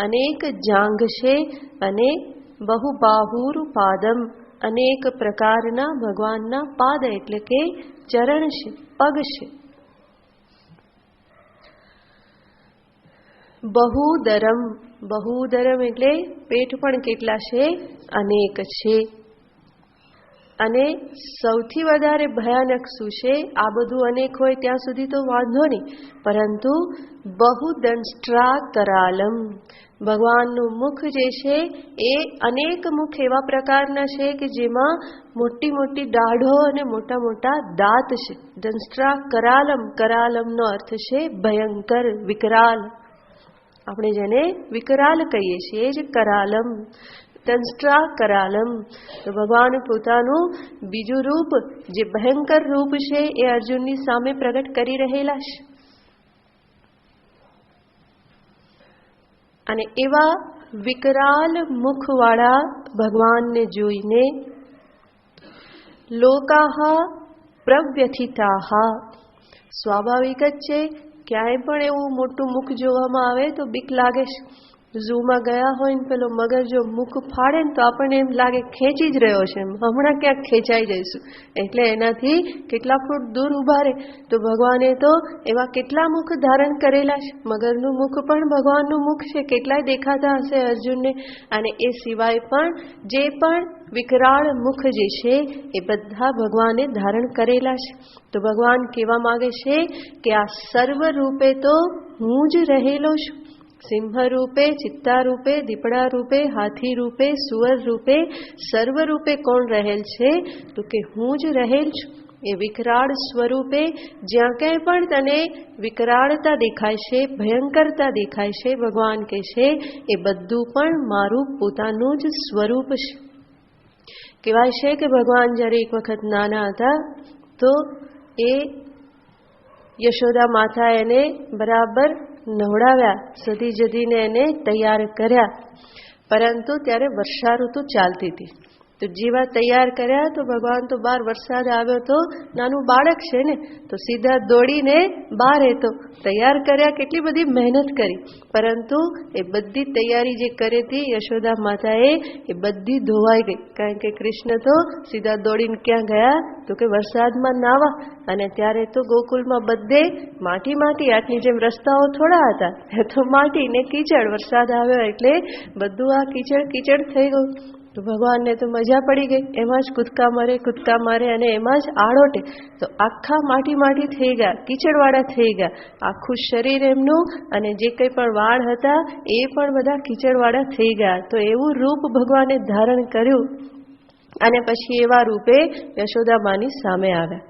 અનેક જાંઘ છે. અને બહુ બાહુરૂ પાદમ, અનેક પ્રકારના ભગવાનના પાદ એટલે કે ચરણ છે, પગ છે. બહુદરમ. બહુદરમ એટલે પેટ પણ કેટલા છે? અનેક છે. અને સૌથી વધારે ભયાનક શું છે? આ બધું અનેક હોય ત્યાં સુધી તો વાંધો નહીં, પરંતુ બહુદંષ્ટ્રા કરાલમ. ભગવાનનું મુખ જે છે એ અનેક મુખ એવા પ્રકારના છે કે જેમાં મોટી મોટી દાઢો અને મોટા મોટા દાંત છે. દંષ્ટ્રા કરાલમ. કરાલમનો અર્થ છે ભયંકર, વિકરાલ. આપણે જેને વિકરાલ કહીએ છીએ જ કરાલમ. દંષ્ટ્રા કરાલમ. તો ભગવાન પોતાનું બીજું રૂપ, જે ભયંકર રૂપ છે, એ અર્જુનની સામે પ્રગટ કરી રહેલા છે. અને એવા વિકરાલ મુખવાળા ભગવાનને જોઈને લોકાહ પ્રવ્યથિતાહ. સ્વાભાવિક જ છે. ક્યાંય પણ એવું મોટું મુખ જોવામાં આવે તો બીક લાગે છે. ઝૂમાં ગયા હોય ને પેલો મગર જો મુખ ફાડે ને તો આપણને એમ લાગે ખેંચી જ રહ્યો છે, હમણાં ક્યાંક ખેંચાઈ જઈશું. એટલે એનાથી કેટલા ફૂટ દૂર ઉભા રહે. તો ભગવાને તો એવા કેટલા મુખ ધારણ કરેલા છે. મગરનું મુખ પણ ભગવાનનું મુખ છે. કેટલાય દેખાતા હશે અર્જુનને. અને એ સિવાય પણ જે પણ વિકરાળ મુખ જે છે એ બધા ભગવાને ધારણ કરેલા છે. તો ભગવાન કહેવા માંગે છે કે આ સર્વ રૂપે તો હું જ રહેલો છું. સિંહ રૂપે, ચિત્તા રૂપે, દીપડા રૂપે, હાથી રૂપે, સુવર રૂપે, સર્વ રૂપે કોણ રહેલ છે? તો કે હું જ રહેલ છું. એ વિકરાળ સ્વરૂપે જ્યાં ક્યાંય પણ તને વિકરાળતા દેખાય છે, ભયંકરતા દેખાય છે, ભગવાન કહે છે એ બધું પણ મારું પોતાનું જ સ્વરૂપ છે. કહેવાય છે કે ભગવાન જ્યારે એક વખત નાના હતા તો એ યશોદા માતા એને બરાબર નવડાવ્યા, સધી જધીને એને તૈયાર કર્યા. પરંતુ ત્યારે વર્ષા ઋતુ ચાલતી હતી. તો જેવા તૈયાર કર્યા તો ભગવાન તો બહાર વરસાદ આવ્યો તો નાનું બાળક છે ને, તો સીધા દોડીને બહાર એ તો તૈયાર કર્યા. કેટલી બધી મહેનત કરી, પરંતુ એ બધી તૈયારી જે કરી હતી યશોદા માતાએ એ બધી ધોવાઈ ગઈ. કારણ કે કૃષ્ણ તો સીધા દોડીને ક્યાં ગયા? તો કે વરસાદમાં નાવા. અને ત્યારે તો ગોકુલમાં બધે માટી માટી, આટલી જેમ રસ્તાઓ થોડા હતા, એ તો માટી ને કીચડ. વરસાદ આવ્યો એટલે બધું આ કીચડ કીચડ થઈ ગયું. તો ભગવાનને તો મજા પડી ગઈ. એમાં જ કૂદકા મારે અને એમાં જ આળોટે. તો આખા માટી માટી થઈ ગયા, કીચડવાળા થઈ ગયા. આખું શરીર એમનું અને જે કંઈ પણ વાળ હતા એ પણ બધા કીચડવાળા થઈ ગયા. તો એવું રૂપ ભગવાને ધારણ કર્યું. અને પછી એવા રૂપે યશોદામાની સામે આવ્યા.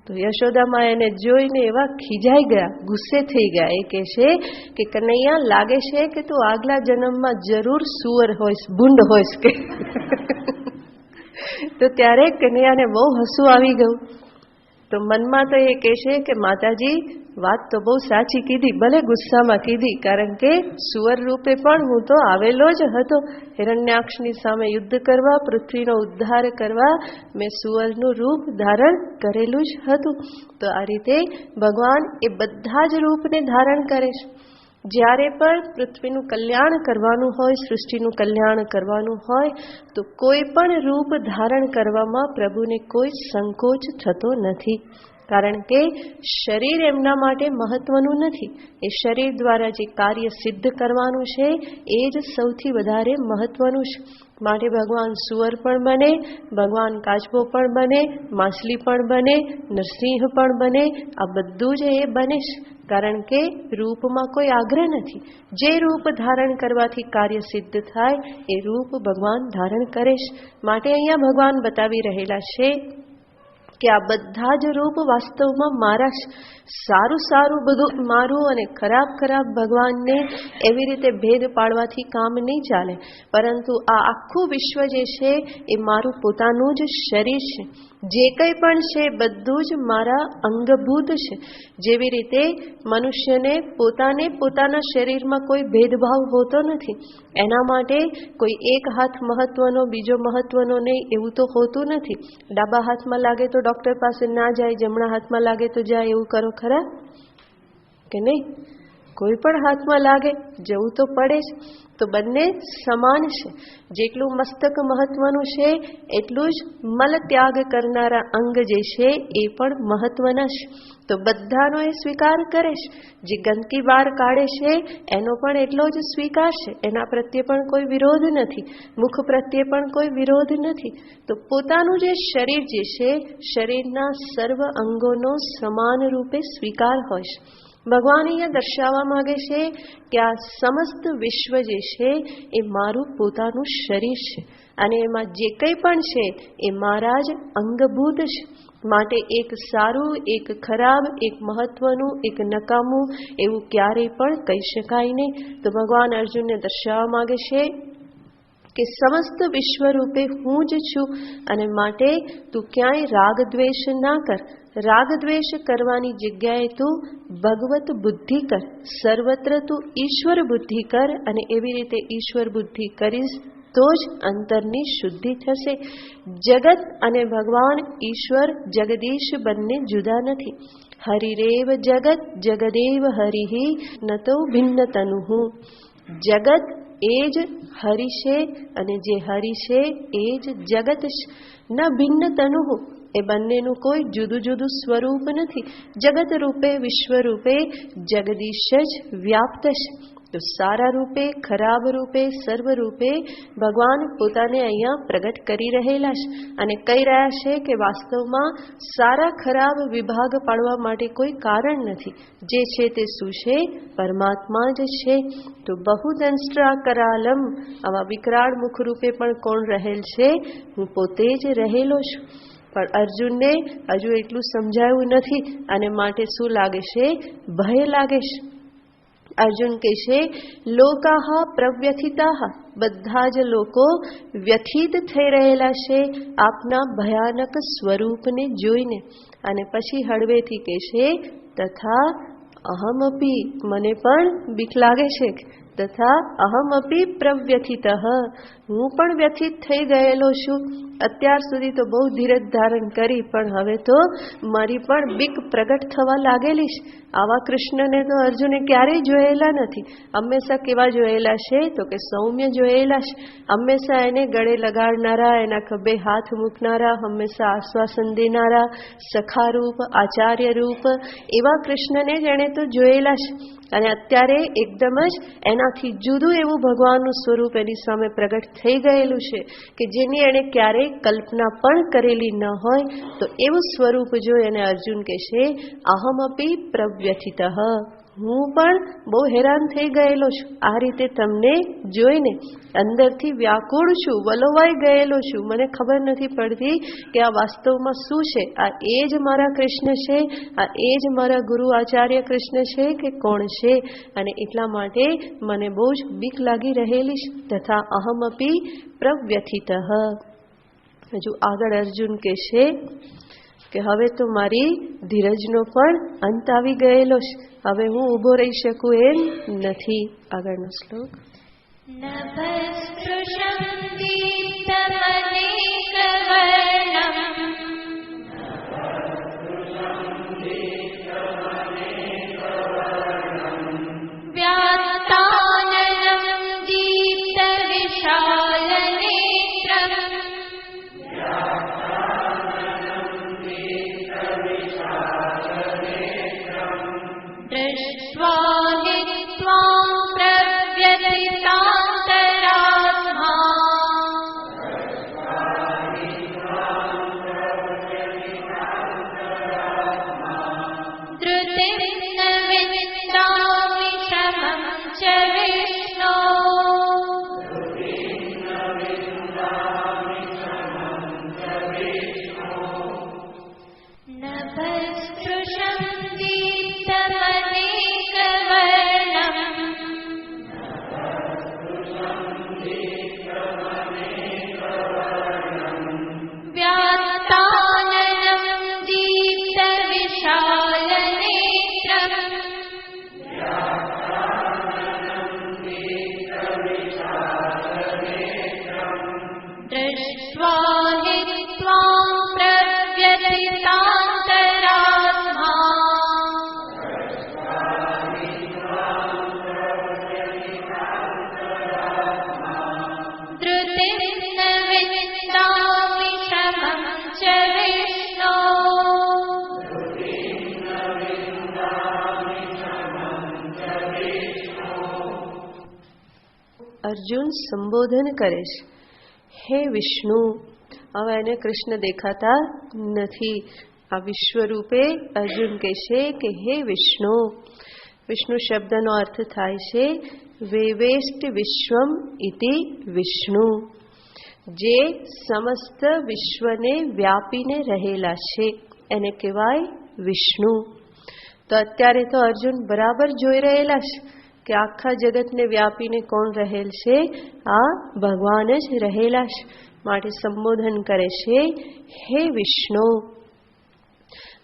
તો યશોદામાં એને જોઈને એવા ખીજાઈ ગયા, ગુસ્સે થઈ ગયા. એ કહે છે કે કનૈયા, લાગે છે કે તું આગલા જન્મમાં જરૂર સુવર હોઈશ, ભૂંડ હોઈશ કે. તો ત્યારે કનૈયાને બહુ હસવું આવી ગયું. તો મનમાં તો એ કહે છે કે માતાજી વાત તો બહુ સાચી કીધી, ભલે ગુસ્સામાં કીધી. કારણ કે સુવર રૂપે પણ હું તો આવેલો જ હતો. હિરણ્યાક્ષની સામે યુદ્ધ કરવા, પૃથ્વીનો ઉદ્ધાર કરવા મેં સુવરનું રૂપ ધારણ કરેલું જ હતું. તો આ રીતે ભગવાન એ બધા જ રૂપને ધારણ કરે છે. જ્યારે પણ પૃથ્વીનું કલ્યાણ કરવાનું હોય, સૃષ્ટિનું કલ્યાણ કરવાનું હોય, તો કોઈ પણ રૂપ ધારણ કરવામાં પ્રભુને કોઈ સંકોચ થતો નથી. કારણ કે શરીર એમના માટે મહત્વનું નથી. એ શરીર દ્વારા જે કાર્ય સિદ્ધ કરવાનું છે એ જ સૌથી વધારે મહત્વનું છે. માટે ભગવાન સુવર પણ બને, ભગવાન કાચબો પણ બને, માછલી પણ બને, નરસિંહ પણ બને. આ બધું જ એ બને છે. કારણ કે રૂપમાં કોઈ આગ્રહ નથી. જે રૂપ ધારણ કરવાથી કાર્ય સિદ્ધ થાય એ રૂપ ભગવાન ધારણ કરે છે. માટે અહીંયા ભગવાન બતાવી રહેલા છે કે આ બધા જ રૂપ વાસ્તવમાં મારા જ. સારું સારું બધું મારું અને ખરાબ ખરાબ ભગવાનને એવી રીતે ભેદ પાડવાથી કામ નહીં ચાલે. પરંતુ આ આખું વિશ્વ જે છે એ મારું પોતાનું જ શરીર છે. જે કંઈ પણ છે બધું જ મારા અંગભૂત છે. જેવી રીતે મનુષ્યને પોતાના શરીરમાં કોઈ ભેદભાવ હોતો નથી. એના માટે કોઈ એક હાથ મહત્વનો, બીજો મહત્વનો નહીં એવું તો હોતું નથી. ડાબા હાથમાં લાગે તો ડૉક્ટર પાસે ના જાય, જમણા હાથમાં લાગે તો જાય, એવું કરો ખરા કે નહીં? કોઈ પણ હાથમાં લાગે જવું તો પડે જ. તો બંને સમાન છે. જેટલું મસ્તક મહત્વનું છે એટલું જ મલ ત્યાગ કરનારા અંગ જે છે એ પણ મહત્વના છે. તો બધાનો એ સ્વીકાર કરે છે. જે ગંદકી બહાર કાઢે છે એનો પણ એટલો જ સ્વીકાર છે. એના પ્રત્યે પણ કોઈ વિરોધ નથી, મુખ પ્રત્યે પણ કોઈ વિરોધ નથી. તો પોતાનું જે શરીર જે છે, શરીરના સર્વ અંગોનો સમાન રૂપે સ્વીકાર હોય છે. ભગવાન અહીંયા દર્શાવવા માંગે છે કે આ સમસ્ત વિશ્વ જે છે એ મારું પોતાનું શરીર છે. અને એમાં જે કંઈ પણ છે એ મારા જ અંગભૂત છે. માટે એક સારું, એક ખરાબ, એક મહત્વનું, એક નકામું એવું ક્યારેય પણ કહી શકાય નહીં. તો ભગવાન અર્જુનને દર્શાવવા માંગે છે કે સમસ્ત વિશ્વ રૂપે હું જ છું. અને માટે તું ક્યાંય રાગ દ્વેષ ના કર. રાગ દ્વેષ કરવાની જગ્યાએ તું ભગવત બુદ્ધિ કર. સર્વત્ર તું ઈશ્વર બુદ્ધિ કર. અને એવી રીતે ઈશ્વર બુદ્ધિ કરીશ તો જ અંતરની શુદ્ધિ થશે. જગત અને ભગવાન ઈશ્વર જગદીશ બંને જુદા નથી. હરિરેવ જગત જગદેવ હરિ નતો ભિન્ન તનુઃ. જગત એ જ હરિ છે અને જે હરિ છે એ જ જગત છે. ન ભિન્ન તનુઃ, એ બંનેનું કોઈ જુદું જુદું સ્વરૂપ નથી. જગત રૂપે વિશ્વ રૂપે જગદીશ જ વ્યાપ્ત છે. તો સારા રૂપે ખરાબ રૂપે સર્વ રૂપે ભગવાન પોતાને અહીંયા પ્રગટ કરી રહેલા છે અને કહી રહ્યા છે કે વાસ્તવમાં સારા ખરાબ વિભાગ પાડવા માટે કોઈ કારણ નથી. જે છે તે શું છે? પરમાત્મા જ છે. તો બહુદંષ્ટ્રા કરાલમ, આવા વિકરાળ મુખ રૂપે પણ કોણ રહેલ છે? હું પોતે જ રહેલો છું. પણ અર્જુનને હજુ એટલું સમજાયું નથી અને માટે શું લાગે છે? ભય લાગે છે. અર્જુન કહે છે લોકાહ પ્રવ્યથિતાહ, બધા જ લોકો વ્યથિત થઈ રહેલા છે આપના ભયાનક સ્વરૂપને જોઈને. અને પછી હળવેથી કહે છે તથા અહમપી, મને પણ બીક લાગે છે. તથા અહમપી પ્રવ્યથિતઃ, હું પણ વ્યથિત થઈ ગયેલો છું. અત્યાર સુધી તો બહુ ધીરજ ધારણ કરી, પણ હવે તો મારી પણ બીક પ્રગટ થવા લાગેલી છે. આવા કૃષ્ણને તો અર્જુને ક્યારેય જોયેલા નથી. હંમેશા કેવા જોયેલા છે? તો કે સૌમ્ય જોયેલા છે. હંમેશા એને ગળે લગાડનારા, એના ખભે હાથ મૂકનારા, હંમેશા આશ્વાસન દેનારા, સખારૂપ આચાર્ય રૂપ એવા કૃષ્ણને જ એણે તો જોયેલા છે. અને અત્યારે એકદમ જ એનાથી જુદું એવું ભગવાનનું સ્વરૂપ એની સામે પ્રગટ થઈ ગયેલું છે કે જેની એણે ક્યારેય કલ્પના પણ કરેલી ન હોય. તો એવું સ્વરૂપ જોઈ અને અર્જુન કહેશે અહમપી પ્રવ્યથિતઃ, હું પણ બહુ હેરાન થઈ ગયેલો છું. આ રીતે તમને જોઈને અંદરથી વ્યાકુળ છું, વલોવાઈ ગયેલો છું. મને ખબર નથી પડતી કે આ વાસ્તવમાં શું છે. આ એ જ મારા કૃષ્ણ છે? આ એ જ મારા ગુરુ આચાર્ય કૃષ્ણ છે કે કોણ છે? અને એટલા માટે મને બહુ જ બીક લાગી રહેલી છે. તથા અહમપી પ્રવ્યથિતઃ. હજુ આગળ અર્જુન કહેશે કે હવે તો મારી ધીરજનો પણ અંત આવી ગયેલો છે. હવે હું ઊભો રહી શકું એમ નથી. આગળનો શ્લોક. નભસ્પૃશં દીપ્તમનેકવર્ણં વ્યાત્તાનनं દીપ્તવિશાલનેત્રં दृष्ट्वा हि त्वां प्रव्यथितान्तरात्मा धृतिं न विन्दामि शमं च विष्णो नभस्पृशं दीप्तमनेकवर्णं व्यात्ताननं दीप्तविशालनेत्रं दृष्ट्वा हि त्वां प्रव्यथितान्तरात्मा धृतिं न विन्दामि शमं च विष्णो અર્જુન સંબોધન કરે છે હે વિષ્ણુ. હવે એને કૃષ્ણ દેખાતા નથી. આ વિશ્વ રૂપે અર્જુન કહેશે કે હે વિષ્ણુ. વિષ્ણુ શબ્દનો અર્થ થાય છે વેવેષ્ટ વિશ્વમ ઇતિ વિષ્ણુ, જે સમસ્ત વિશ્વને વ્યાપીને રહેલા છે એને કહેવાય વિષ્ણુ. તો અત્યારે તો અર્જુન બરાબર જોઈ રહેલા છે કે આખા જગતને વ્યાપીને કોણ રહેલ છે? આ ભગવાન જ રહેલા છે. માટે સંબોધન કરે છે હે વિષ્ણુ.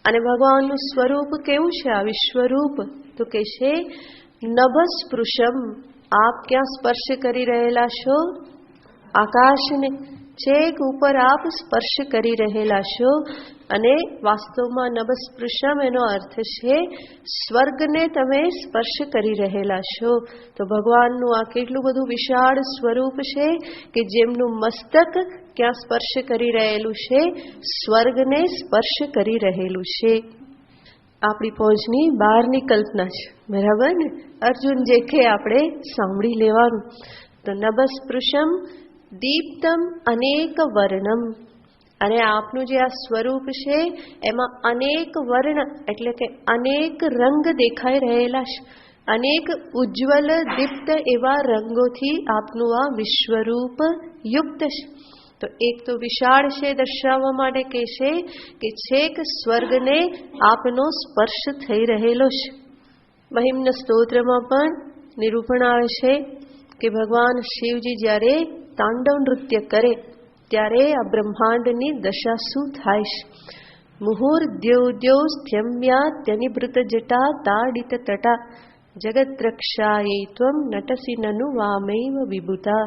અને ભગવાનનું સ્વરૂપ કેવું છે? આ વિશ્વરૂપ તો કે છે નભસ્પૃશમ, આપ ક્યાં સ્પર્શ કરી રહેલા છો? આકાશને. છેક ઉપર આપ સ્પર્શ કરી રહેલા છો અને વાસ્તવમાં નભસ્પૃશમ એનો અર્થ છે સ્વર્ગને તમે સ્પર્શ કરી રહેલા છો. તો ભગવાનનું આ કેટલું બધું વિશાળ સ્વરૂપ છે કે જેમનું મસ્તક ક્યાં સ્પર્શ કરી રહેલું છે, સ્વર્ગને સ્પર્શ કરી રહેલું છે. આપણી પહોંચની બહારની કલ્પના છે, બરાબર ને? અર્જુન જે કે આપણે સાંભળી લેવાનું. તો નભસ્પૃશમ દીપ્તમ અનેક વર્ણમ, અને આપનું જે આ સ્વરૂપ છે એમાં અનેક વર્ણ એટલે કે અનેક રંગ દેખાઈ રહેલા છે. અનેક ઉજ્જવલ દીપ્ત એવા રંગોથી આપનું આ વિશ્વરૂપ યુક્ત છે. તો એક તો વિશાળ છે દર્શાવવા માટે કહે છે કે છેક સ્વર્ગને આપનો સ્પર્શ થઈ રહેલો છે. મહિમ્ન સ્તોત્રમાં પણ નિરૂપણ આવે છે કે ભગવાન શિવજી જ્યારે તાંડવ નૃત્ય કરે ત્યારે આ બ્રહ્માંડની દશા શું થાય છે. મુહુર્દ્યોદ્યો સ્થ્યમ્યા ત્યનિભૃત જટા તાડિત તટા જગદ્રક્ષાય ત્વમ નટસી નનુ વામૈવ વિભૂતા.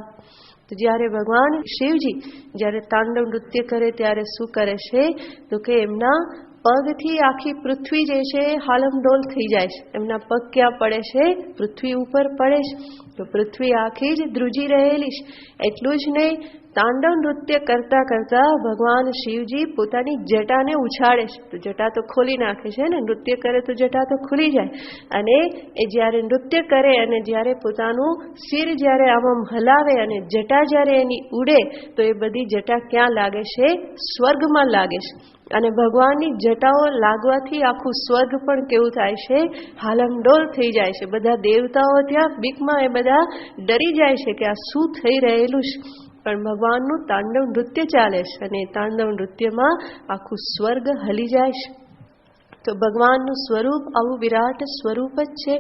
તો જ્યારે ભગવાન શિવજી જ્યારે તાંડવ નૃત્ય કરે ત્યારે શું કરે છે તો કે એમના પગથી આખી પૃથ્વી જે છે હાલમડોલ થઈ જાય છે. એમના પગ ક્યાં પડે છે? પૃથ્વી ઉપર પડે છે. તો પૃથ્વી આખી જ ધ્રુજી રહેલી છે. એટલું જ નહીં, તાંડવ નૃત્ય કરતા કરતા ભગવાન શિવજી પોતાની જટાને ઉછાળે છે. તો જટા તો ખોલી નાખે છે ને, નૃત્ય કરે તો જટા તો ખુલી જાય. અને એ જ્યારે નૃત્ય કરે અને જ્યારે પોતાનું શિર જ્યારે આમ હલાવે અને જટા જ્યારે એની ઉડે તો એ બધી જટા ક્યાં લાગે છે? સ્વર્ગમાં લાગે છે. અને ભગવાનની જટાઓ લાગવાથી આખું સ્વર્ગ પણ કેવું થાય છે? હાલમડોલ થઈ જાય છે. બધા દેવતાઓ ત્યાં બીકમાં એ બધા ડરી જાય છે કે આ શું થઈ રહેલું છે. પણ ભગવાનનું તાંડવ નૃત્ય ચાલે છે અને તાંડવ નૃત્યમાં આખું સ્વર્ગ હલી જાય છે. તો ભગવાનનું સ્વરૂપ આવું વિરાટ સ્વરૂપ જ છે.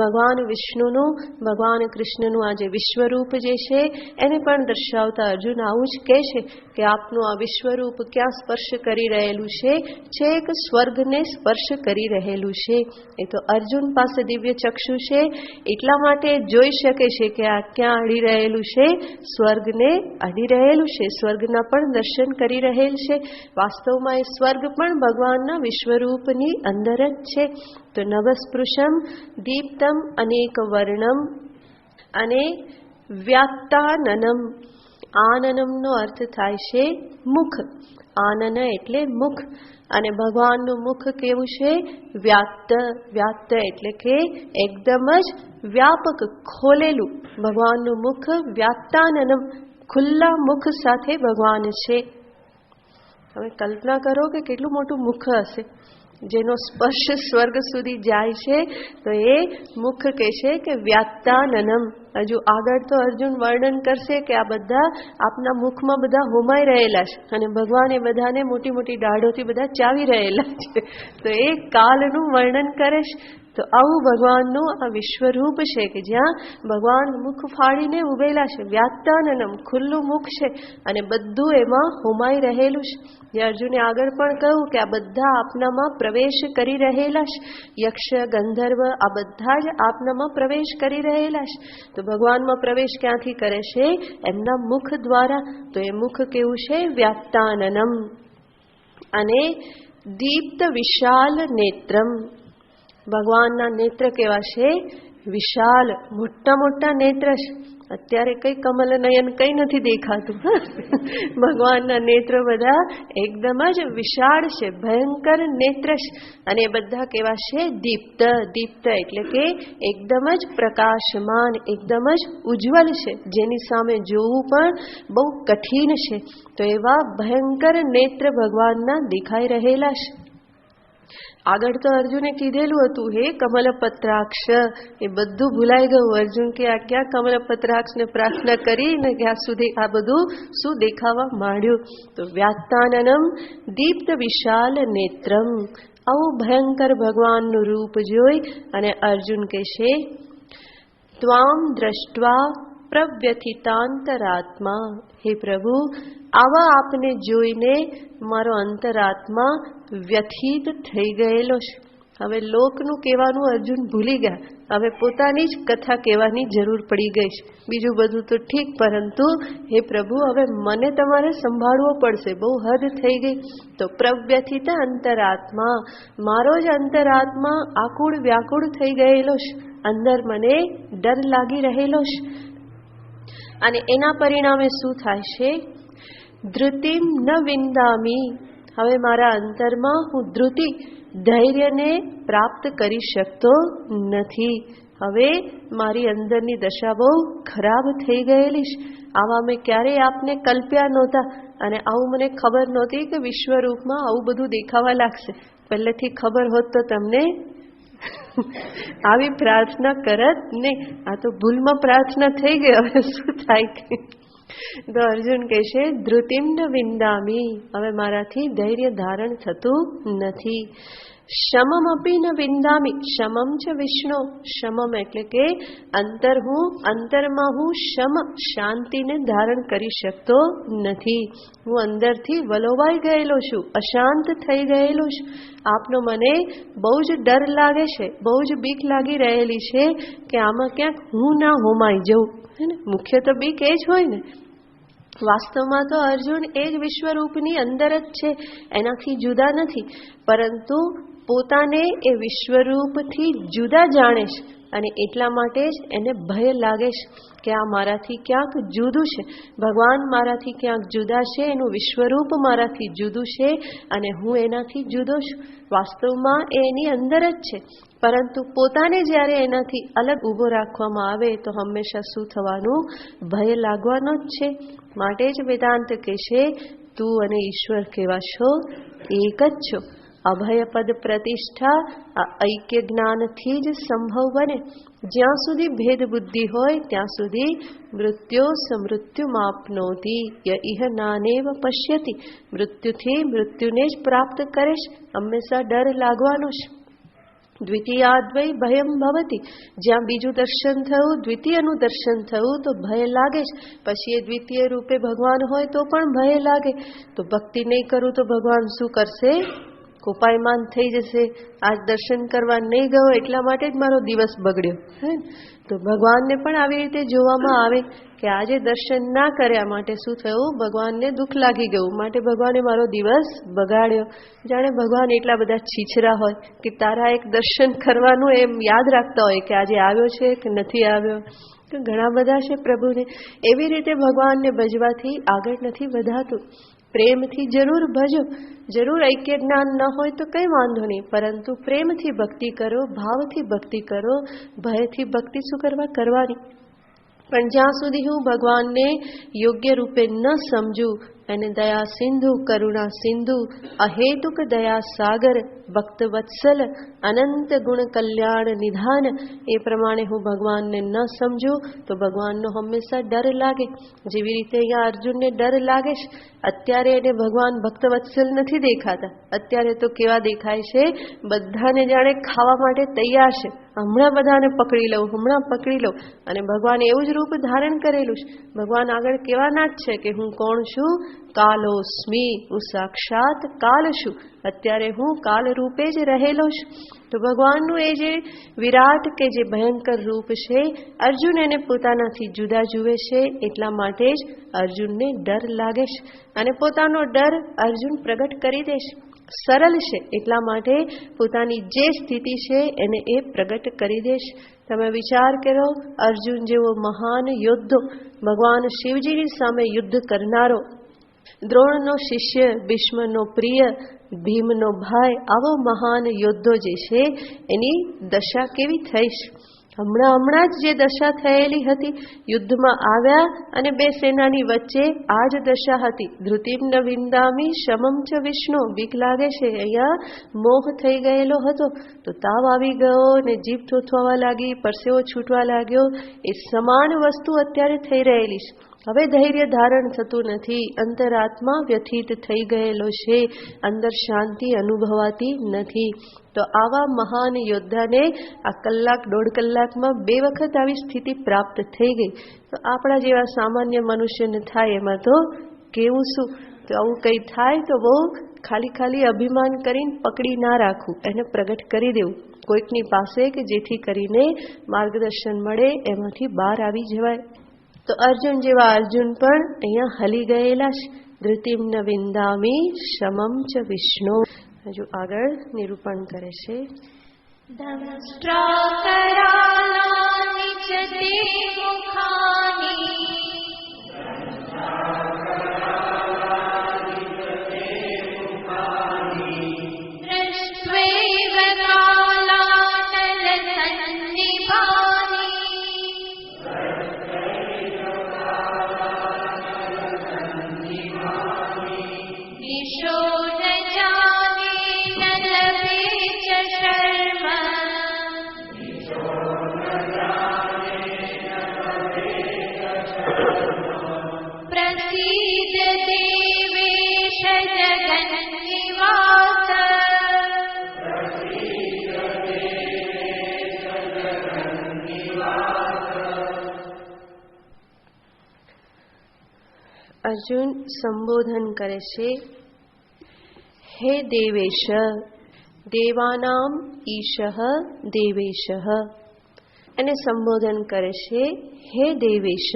ભગવાન વિષ્ણુનું, ભગવાન કૃષ્ણનું આ જે વિશ્વરૂપ જે છે એને પણ દર્શાવતા અર્જુન આવું જ કહે છે કે આપનું આ વિશ્વરૂપ ક્યાં સ્પર્શ કરી રહેલું છે? છેક સ્વર્ગને સ્પર્શ કરી રહેલું છે. એ તો અર્જુન પાસે દિવ્ય ચક્ષુ છે એટલા માટે જોઈ શકે છે કે આ ક્યાં અડી રહેલું છે? સ્વર્ગને અડી રહેલું છે. સ્વર્ગના પણ દર્શન કરી રહેલ છે. વાસ્તવમાં એ સ્વર્ગ પણ ભગવાનના વિશ્વરૂપની અંદર જ છે. તો નભસ્પૃશમ દીપ્તમ અનેક વર્ણમ અને વ્યાત્તાનનમ. આનનમનો અર્થ થાય છે મુખ. આનન એટલે મુખ. અને ભગવાનનું મુખ કેવું છે? વ્યાત્ત. વ્યાત્ત એટલે કે એકદમ જ વ્યાપક, ખોલેલું. ભગવાનનું મુખ વ્યાત્તાનનમ, ખુલ્લા મુખ સાથે ભગવાન છે. તમે કલ્પના કરો કે કેટલું મોટું મુખ હશે જેનો સ્પર્શ સ્વર્ગ સુધી જાય છે. તો એ મુખ કહે છે કે વ્યાત્તાનનમ. હજુ આગળ તો અર્જુન વર્ણન કરશે કે આ બધા આપના મુખમાં બધા હોમાઈ રહેલા છે અને ભગવાન એ બધાને મોટી મોટી દાઢોથી બધા ચાવી રહેલા છે. તો એ કાલનું વર્ણન કરે છે. તો આવું ભગવાનનું આ વિશ્વરૂપ છે કે જ્યાં ભગવાન મુખ ફાડીને ઉભેલા છે. વ્યાત્તાનનમ, ખુલ્લું મુખ છે અને બધું એમાં હોમાઈ રહેલું છે. જે અર્જુને આગળ પણ કહ્યું કે આ બધા આપનામાં પ્રવેશ કરી રહેલા છે. યક્ષ, ગંધર્વ આ બધા જ આપનામાં પ્રવેશ કરી રહેલા છે. તો ભગવાનમાં પ્રવેશ ક્યાંથી કરે છે? એમના મુખ દ્વારા. તો એ મુખ કેવું છે? વ્યાત્તાનનમ. અને દીપ્ત વિશાલ નેત્રમ. ભગવાનના નેત્ર કેવા છે? વિશાલ, મોટા મોટા નેત્ર છે. અત્યારે કઈ કમલ નયન કઈ નથી દેખાતું. ભગવાનના નેત્ર બધા એકદમ જ વિશાળ છે, ભયંકર નેત્ર છે. અને બધા કેવા છે? દીપ્ત. દીપ્ત એટલે કે એકદમ જ પ્રકાશમાન, એકદમ જ ઉજ્જવલ છે, જેની સામે જોવું પણ બહુ કઠિન છે. તો એવા ભયંકર નેત્ર ભગવાનના દેખાઈ રહેલા છે. આગળ તો અર્જુને કીધેલું હતું હે કમલપત્રાક્ષ. એ બધું ભૂલાઈ ગયું. અર્જુન કે આ ક્યાં કમલપત્રાક્ષને પ્રાર્થના કરી ને ક્યાં સુધી આ બધું શું દેખાવા માંડ્યું? તો વ્યાત્તાનનમ દીપ્ત વિશાલ નેત્રમ. આવું ભયંકર ભગવાનનું રૂપ જોઈ અને અર્જુન કહે છે ત્વામ દ્રષ્ટવા પ્રવ્યથિતાંતરાત્મા. હે પ્રભુ, આવા આપને જોઈને મારો અંતરાત્મા વ્યથિત થઈ ગયેલો છે. હવે લોકનું કહેવાનું અર્જુન ભૂલી ગયા. હવે પોતાની જ કથા કહેવાની જરૂર પડી ગઈ છે. બીજું બધું તો ઠીક, પરંતુ હે પ્રભુ, હવે મને તમારે સંભાળવો પડશે, બહુ હદ થઈ ગઈ. તો પ્રવ્યથિત અંતરાત્મા, મારો જ અંતરાત્મા આકુળ વ્યાકુળ થઈ ગયેલો છે. અંદર મને ડર લાગી રહેલો છે. અને એના પરિણામે શું થાય છે? ધૃતિમ ન વિંદામી. હવે મારા અંતરમાં હું ધૃતિ, ધૈર્યને પ્રાપ્ત કરી શકતો નથી. હવે મારી અંદરની દશા બહુ ખરાબ થઈ ગયેલી છે. આવા મેં ક્યારેય આપને કલ્પ્યા નહોતા, અને આવું મને ખબર નહોતી કે વિશ્વરૂપમાં આવું બધું દેખાવા લાગશે. પહેલેથી ખબર હોત તો તમને આવી પ્રાર્થના કરત નહીં. આ તો ભૂલમાં પ્રાર્થના થઈ ગઈ, હવે શું થાય કે તો અર્જુન કહે છે ધૃતિમ ન વિંદામી. હવે મારાથી ધૈર્ય ધારણ થતું નથી. શમમ અપી ન વિંદામી. શમમ છે વિષ્ણુ. શમમ એટલે કે અંતરમાં હું શાંતિને ધારણ કરી શકતો નથી. હું અંદરથી વલોવાઈ ગયેલો છું, અશાંત થઈ ગયેલો છું. આપનો મને બહુ જ ડર લાગે છે, બહુ જ બીક લાગી રહેલી છે કે આમાં ક્યાંક હું ના હોમાઈ જઉં. હે ને, મુખ્ય તો બીક એ જ હોય ને. વાસ્તવમાં તો અર્જુન એ જ વિશ્વરૂપની અંદર જ છે, એનાથી જુદા નથી. પરંતુ પોતાને એ વિશ્વરૂપથી જુદા જાણે છે, અને એટલા માટે જ એને ભય લાગે છે કે આ મારાથી ક્યાંક જુદું છે. ભગવાન મારાથી ક્યાંક જુદા છે, એનું વિશ્વરૂપ મારાથી જુદું છે, અને હું એનાથી જુદો છું. વાસ્તવમાં એ એની અંદર જ છે, પરંતુ પોતાને જ્યારે એનાથી અલગ ઊભો રાખવામાં આવે તો હંમેશા શું થવાનું? ભય લાગવાનો જ છે. માટે જ વેદાંત કહેશે તું અને ઈશ્વર કેવા છો? એક જ છો. અભયપદ પ્રતિષ્ઠા આ ઐક્ય જ્ઞાનથી જ સંભવ બને. જ્યાં સુધી ભેદ બુદ્ધિ હોય ત્યાં સુધી મૃત્યો સમૃત્યુમાપ્નોતિ ય ઇહ નાનેવ પશ્યતિ. મૃત્યુથી મૃત્યુને જ પ્રાપ્ત કરે છે. હંમેશા ડર લાગવાનો છે. દ્વિતીયાદ્વૈ ભયમ ભવતી. જ્યાં બીજું દર્શન થયું, દ્વિતીયનું દર્શન થયું તો ભય લાગે જ. પછી એ દ્વિતીય રૂપે ભગવાન હોય તો પણ ભય લાગે. તો ભક્તિ નહીં કરું તો ભગવાન શું કરશે? કોપાયમાન થઈ જશે. આજ દર્શન કરવા નહીં ગયો એટલા માટે જ મારો દિવસ બગડ્યો. હે, તો ભગવાનને પણ આવી રીતે જોવામાં આવે કે આજે દર્શન ના કર્યા માટે શું થયું? ભગવાનને દુઃખ લાગી ગયું, માટે ભગવાને મારો દિવસ બગાડ્યો. જાણે ભગવાન એટલા બધા છીછરા હોય કે તારા એક દર્શન કરવાનું એમ યાદ રાખતા હોય કે આજે આવ્યો છે કે નથી આવ્યો. તો ઘણા બધા છે પ્રભુને. એવી રીતે ભગવાનને ભજવાથી આગળ નથી વધાતું. પ્રેમથી જરૂર ભજો. જરૂર ઐક્ય જ્ઞાન ન હોય તો કંઈ વાંધો નહીં, પરંતુ પ્રેમથી ભક્તિ કરો, ભાવથી ભક્તિ કરો. ભયથી ભક્તિ શું કરવાની? પણ જ્યાં સુધી હું ભગવાનને યોગ્ય રૂપે ન સમજું, એને દયા સિંધુ, કરુણા સિંધુ, અહેતુક દયા સાગર, ભક્ત વત્સલ, અનંત ગુણ કલ્યાણ નિધાન, એ પ્રમાણે હું ભગવાનને ન સમજું તો ભગવાનનો હંમેશા ડર લાગે. જેવી રીતે અહીંયા અર્જુનને ડર લાગે છે. અત્યારે એને ભગવાન ભક્ત વત્સલ નથી દેખાતા. અત્યારે તો કેવા દેખાય છે? બધાને જાણે ખાવા માટે તૈયાર છે. હમણાં બધાને પકડી લઉં, હમણાં પકડી લઉં. અને ભગવાન એવું જ રૂપ ધારણ કરેલું છે. ભગવાન આગળ કહેવાના જ છે કે હું કોણ છું? કાલોસ્મી. હું સાક્ષાત કાલ છું. અત્યારે હું કાલ રૂપે જ રહેલો છું. તો ભગવાનનું એ જે વિરાટ કે જે ભયંકર રૂપ છે, અર્જુન એને પોતાનાથી જુદા જુએ છે. એટલા માટે જ અર્જુનને ડર લાગે છે, અને પોતાનો ડર અર્જુન પ્રગટ કરી દે છે. સરળ છે એટલા માટે પોતાની જે સ્થિતિ છે એને એ પ્રગટ કરી દે છે. તમે વિચાર કરો, અર્જુન જેવો મહાન યોદ્ધો, ભગવાન શિવજીની સામે યુદ્ધ કરનારો, દ્રોણનો શિષ્ય, ભીષ્મનો પ્રિય, ભીમનો ભાઈ, આવો મહાન યોદ્ધો જે છે એની દશા કેવી થઈ છે? હમણાં જ જે દશા થયેલી હતી, યુદ્ધમાં આવ્યા અને બે સેનાની વચ્ચે આ જ દશા હતી. ધૃતિમ ન વિંદામી શમમ ચ વિષ્ણુ. બીક લાગે છે, અહીંયા મોહ થઈ ગયેલો હતો તો તાવ આવી ગયો ને જીભ થોથવા લાગી, પરસેવો છૂટવા લાગ્યો. એ સમાન વસ્તુ અત્યારે થઈ રહેલી છે. હવે ધૈર્ય ધારણ થતું નથી. અંતરાત્મા વ્યથિત થઈ ગયેલો છે. અંદર શાંતિ અનુભવાતી નથી. તો આવા મહાન યોદ્ધાને આ કલાક દોઢ કલાકમાં 2 વખત આવી સ્થિતિ પ્રાપ્ત થઈ ગઈ. તો આપણા જેવા સામાન્ય મનુષ્યને થાય એમાં તો કેવું શું? તો આવું કંઈ થાય તો બહુ ખાલી અભિમાન કરીને પકડી ના રાખવું, એને પ્રગટ કરી દેવું કોઈકની પાસે, કે જેથી કરીને માર્ગદર્શન મળે, એમાંથી બહાર આવી જવાય. તો અર્જુન જેવા અર્જુન પણ અહીંયા હલી ગયેલા છે. ધૃતિમ ન વિંદામી શમમ ચ વિષ્ણુ. હજુ આગળ નિરૂપણ કરે છે. દંષ્ટ્રાકરાલાનિ ચ તે મુખાનિ દૃષ્ટ્વૈવ કાલાનલસન્નિભાનિ દિશો ન જાને ન લભે ચ શર્મ પ્રસીદ દેવેશ જગન્નિવાસ. અર્જુન સંબોધન કરે છે. હે દેવેશ, દેવાનામ ઈશ દેવેશ. એને સંબોધન કરે છે. હે દેવેશ,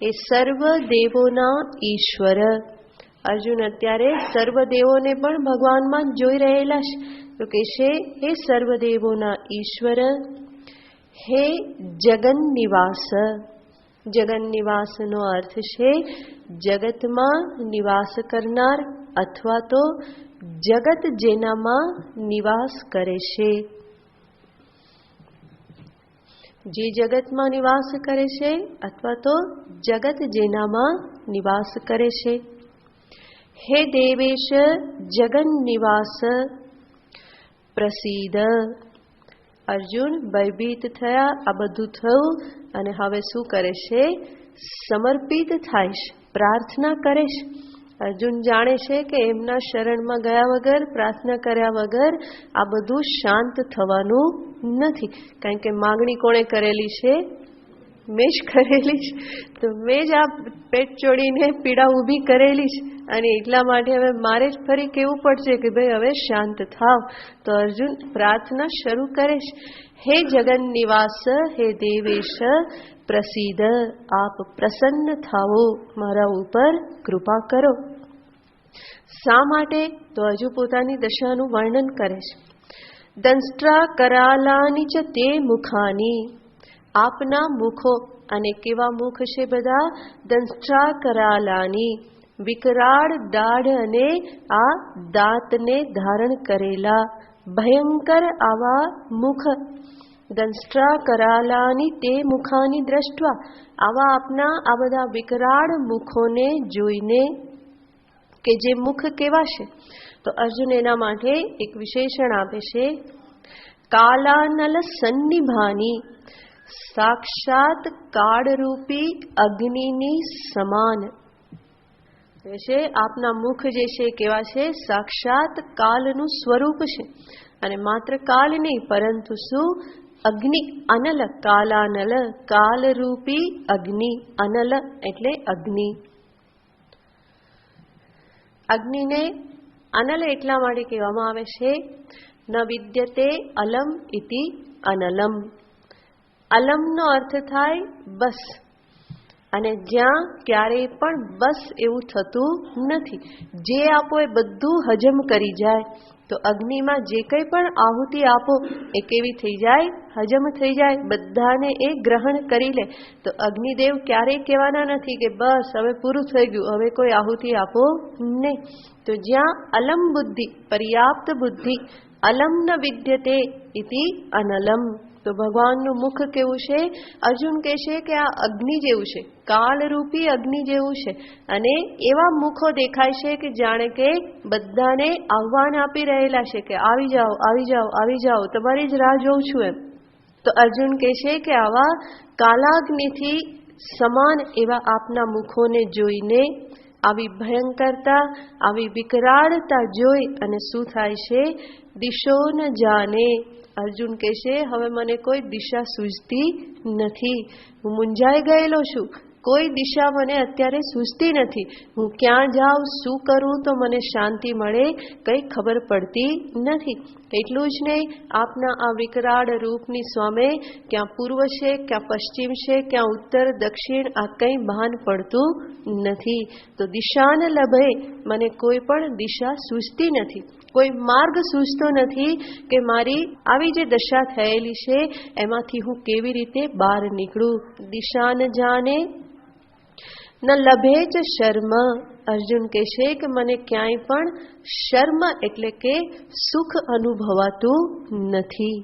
એ સર્વ દેવોના ઈશ્વર. અર્જુન અત્યારે સર્વ દેવોને પણ ભગવાનમાં જોઈ રહેલા છે. તો કે છે હે સર્વ દેવોના ઈશ્વર, હે જગન નિવાસ. જગન નિવાસનો અર્થ છે જગતમાં નિવાસ કરનાર, અથવા તો જગત જેનામાં નિવાસ કરે છે. જે જગતમાં નિવાસ કરે છે, અથવા તો જગત જેનામાં નિવાસ કરે છે. હે દેવેશ જગન નિવાસ પ્રસીદ. અર્જુન ભયભીત થયા, આ બધું થયું, અને હવે શું કરે છે? સમર્પિત થાય છે, પ્રાર્થના કરે છે. અર્જુન જાણે છે કે એમના શરણમાં ગયા વગર, પ્રાર્થના કર્યા વગર આ બધું શાંત થવાનું નથી. કારણ કે માગણી કોણે કરેલી છે? મેં જ કરેલી છે. તો મેં જ આ પેટ ચોડીને પીડા ઊભી કરેલી છે, અને એટલા માટે હવે મારે જ ફરી કહેવું પડશે કે ભાઈ હવે શાંત થાવ. તો અર્જુન પ્રાર્થના શરૂ કરે છે. હે જગન નિવાસ, હે દેવેશ પ્રસીદ, આપ પ્રસન્ન થાવો, મારા ઉપર કૃપા કરો. શા માટે? તો હજુ પોતાની દશાનું વર્ણન કરે છે. દંષ્ટ્રા કરાલાની ચ તે મુખાની. આપના મુખો, અને કેવા મુખ છે બધા? દંષ્ટ્રા કરાલાની, વિકરાળ દાઢ અને આ દાંતને ધારણ કરેલા ભયંકર આવા મુખ. દંષ્ટ્રા કરાલાની તે મુખાની દ્રષ્ટવા, આવા આપના આ બધા વિકરાળ મુખોને જોઈને, કે જે મુખ કેવા છે? તો અર્જુન એના માટે એક વિશેષણ આપે છે. કાલાનલ સન્નિભાની, સાક્ષાત કાળરૂપી અગ્નિની સમાન. છે આપના મુખ જે છે કેવા છે? સાક્ષાત કાલનું સ્વરૂપ છે. અને માત્ર કાલ નહીં, પરંતુ શું? અગ્નિ. અનલ, કાલાનલ, કાલરૂપી અગ્નિ. અનલ એટલે અગ્નિ. અગ્નિને અનલ એટલા માટે કહેવામાં આવે છે, ન વિદ્યતે અલમ ઇતિ અનલમ. અલમનો અર્થ થાય બસ, અને જ્યાં ક્યારેય પણ બસ એવું થતું નથી. જે આપો એ બધું હજમ કરી જાય. તો અગ્નિમાં જે કંઈ પણ આહુતિ આપો એ કેવી થઈ જાય? હજમ થઈ જાય, બધાને એ ગ્રહણ કરી લે. તો અગ્નિદેવ ક્યારેય કહેવાના નથી કે બસ હવે પૂરું થઈ ગયું, હવે કોઈ આહુતિ આપો નહીં. તો જ્યાં અલમ બુદ્ધિ, પર્યાપ્ત બુદ્ધિ, અલમ ન વિદ્યતે ઇતિ અનલમ. તો ભગવાનનું મુખ કેવું છે? અર્જુન કહે છે કે આ અગ્નિ જેવું છે, કાળરૂપી અગ્નિ જેવું છે. અને એવા મુખો દેખાય છે કે જાણે કે બધાને આહ્વાન આપી રહેલા છે કે આવી જાઓ, આવી જાઓ, આવી જાઓ, તમારી જ રાહ જોઉં છું એમ. તો અર્જુન કહે છે કે આવા કાલાગ્નિથી સમાન એવા આપના મુખોને જોઈને, આવી ભયંકરતા, આવી વિકરાળતા જોઈ અને શું થાય છે? દિશો ન જાને. અર્જુન કહે છે હવે મને કોઈ દિશા સૂઝતી નથી, હું મૂંઝાઈ ગયેલો છું. કોઈ દિશા મને અત્યારે સૂઝતી નથી. હું ક્યાં જાઉં, શું કરું તો મને શાંતિ મળે, કંઈ ખબર પડતી નથી. એટલું જ નહીં, આપના આ વિકરાળ રૂપની સામે ક્યાં પૂર્વ છે, ક્યાં પશ્ચિમ છે, ક્યાં ઉત્તર દક્ષિણ, આ કંઈ ભાન પડતું નથી. તો દિશાન લભે, મને કોઈ પણ દિશા સૂઝતી નથી, કોઈ માર્ગ સૂઝતો નથી કે મારી આવી જે દશા થયેલી છે એમાંથી હું કેવી રીતે બહાર નીકળું. દિશા ન જાણે ન લભે જ શર્મ. અર્જુન કહે છે કે મને ક્યાંય પણ શર્મ એટલે કે સુખ અનુભવાતું નથી.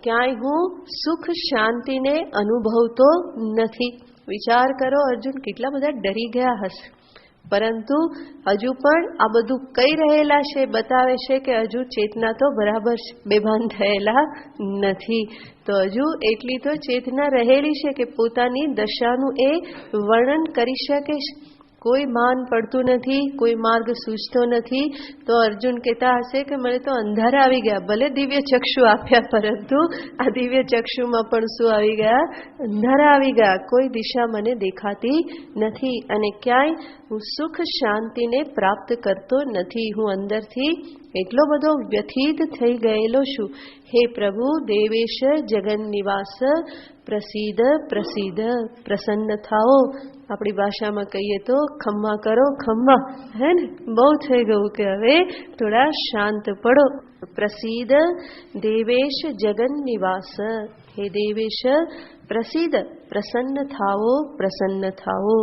ક્યાંય હું સુખ શાંતિને અનુભવતો નથી. વિચાર કરો, અર્જુન કેટલા બધા ડરી ગયા હશે, પરંતુ હજુ પણ આ બધું કહી રહેલા છે, બતાવે છે કે હજુ ચેતના તો બરાબર બેભાન થયેલા નથી. તો હજુ એટલી તો ચેતના રહેલી છે કે પોતાની દશાનું એ વર્ણન કરી શકે છે. કોઈ ભાન પડતું નથી, કોઈ માર્ગ સૂઝતો નથી. તો અર્જુન કહેતા હશે કે મને તો અંધારા આવી ગયા. ભલે દિવ્ય ચક્ષુ આપ્યા, પરંતુ આ દિવ્ય ચક્ષુમાં પણ શું આવી ગયા? અંધારા આવી ગયા. કોઈ દિશા મને દેખાતી નથી અને ક્યાંય હું સુખ શાંતિને પ્રાપ્ત કરતો નથી. હું અંદરથી એટલો બધો વ્યથિત થઈ ગયેલો છું. હે પ્રભુ દેવેશ જગન નિવાસ, પ્રસિદ્ધ પ્રસિદ્ધ, પ્રસન્ન થાઓ. આપણી ભાષામાં કહીએ તો ખમ્મા કરો, ખમ્મા. હે ને, બહુ થઈ ગયું કે હવે થોડા શાંત પડો. પ્રસિદ્ધ દેવેશ જગન નિવાસ, હે દેવેશ પ્રસિદ્ધ, પ્રસન્ન થાઓ, પ્રસન્ન થાઓ.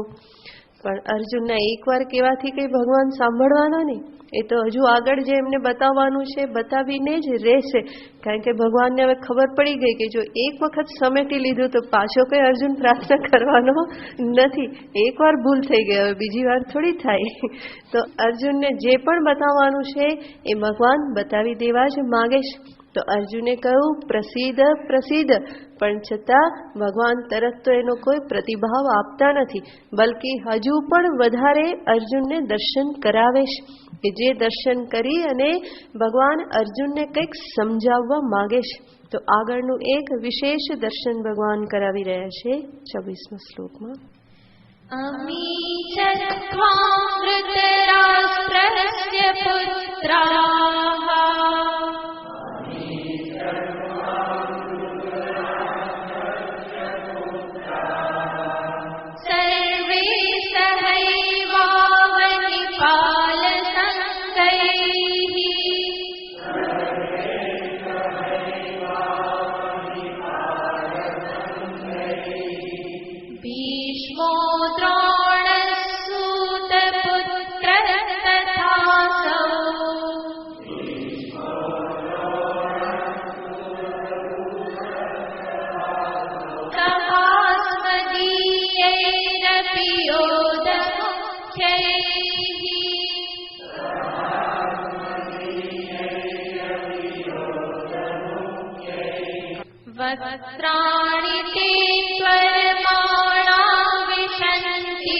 પણ અર્જુનના એકવાર કહેવાથી કંઈ ભગવાન સાંભળવાના નહીં. એ તો હજુ આગળ જે એમને બતાવવાનું છે બતાવીને જ રહેશે. કારણ કે ભગવાનને હવે ખબર પડી ગઈ કે જો એક વખત સમેટી લીધું તો પાછો કંઈ અર્જુન પ્રાર્થના કરવાનો નથી. એકવાર ભૂલ થઈ ગઈ, હવે બીજી વાર થોડી થાય. તો અર્જુનને જે પણ બતાવવાનું છે એ ભગવાન બતાવી દેવા જ માગે છે. તો અર્જુને કહ્યું પ્રસિદ્ધ પ્રસિદ્ધ, પણ છતાં ભગવાન તરફ તો એનો કોઈ પ્રતિભાવ આપતા નથી, બલકે હજુ પણ વધારે અર્જુનને દર્શન કરાવે છે. કે જે દર્શન કરી અને ભગવાન અર્જુનને કંઈક સમજાવવા માગે છે. તો આગળનું એક વિશેષ દર્શન ભગવાન કરાવી રહ્યા છે 26મા શ્લોકમાં. અમી ચત્વાં ધૃતરાષ્ટ્રસ્ય પુત્રાઃ સર્વે સહૈવાવનિપાલસંગૈઃ ભીષ્મો દ્રોણસૂતપુત્રઃ તથાસૌ સહાસ્મદીયૈરપि યોધમુખ્યૈઃ વક્ત્રાણિ તે ત્વરમાણા વિશન્તિ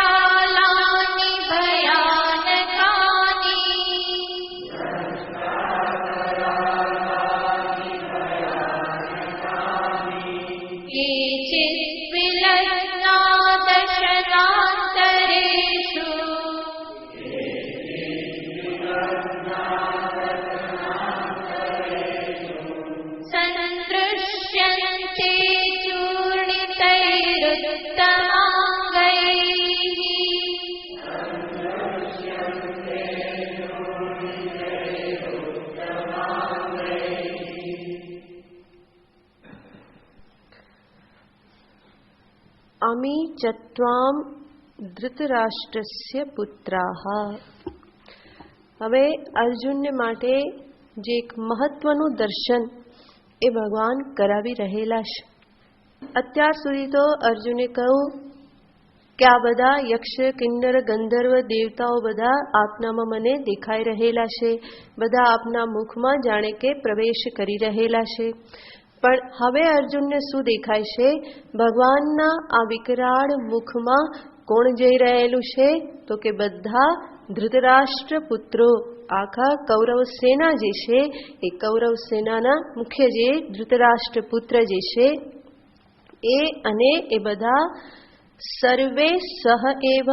દંષ્ટ્રાકરાલાનિ ભયાનકાનિ કેચિत् વિલગ્ના દશનાંતરેષુ સંદૃશ્યન્તે ચૂર્ણિતૈરુત્તમાંગૈઃ અમી ચત્વાં ધૃતરાષ્ટ્રસ્ય પુત્રાઃ. હવે અર્જુનને માટે જે એક મહત્વનું દર્શન એ ભગવાન કરાવી રહેલા છે. અત્યાર સુધી તો અર્જુને કહ્યું કે આ બધા યક્ષ કિન્નર ગંધર્વ દેવતાઓ બધા આપનામાં મને દેખાઈ રહેલા છે, બધા આપના મુખમાં જાણે કે પ્રવેશ કરી રહેલા છે. પણ હવે અર્જુનને શું દેખાય છે? ભગવાનના આ વિકરાળ મુખમાં કોણ જઈ રહેલું છે? તો કે બધા ધૃતરાષ્ટ્ર પુત્રો, આખા કૌરવ સેના જે છે એ કૌરવ સેનાના મુખ્ય જે ધૃતરાષ્ટ્ર પુત્ર જે છે એ બધા સર્વે સહ એવ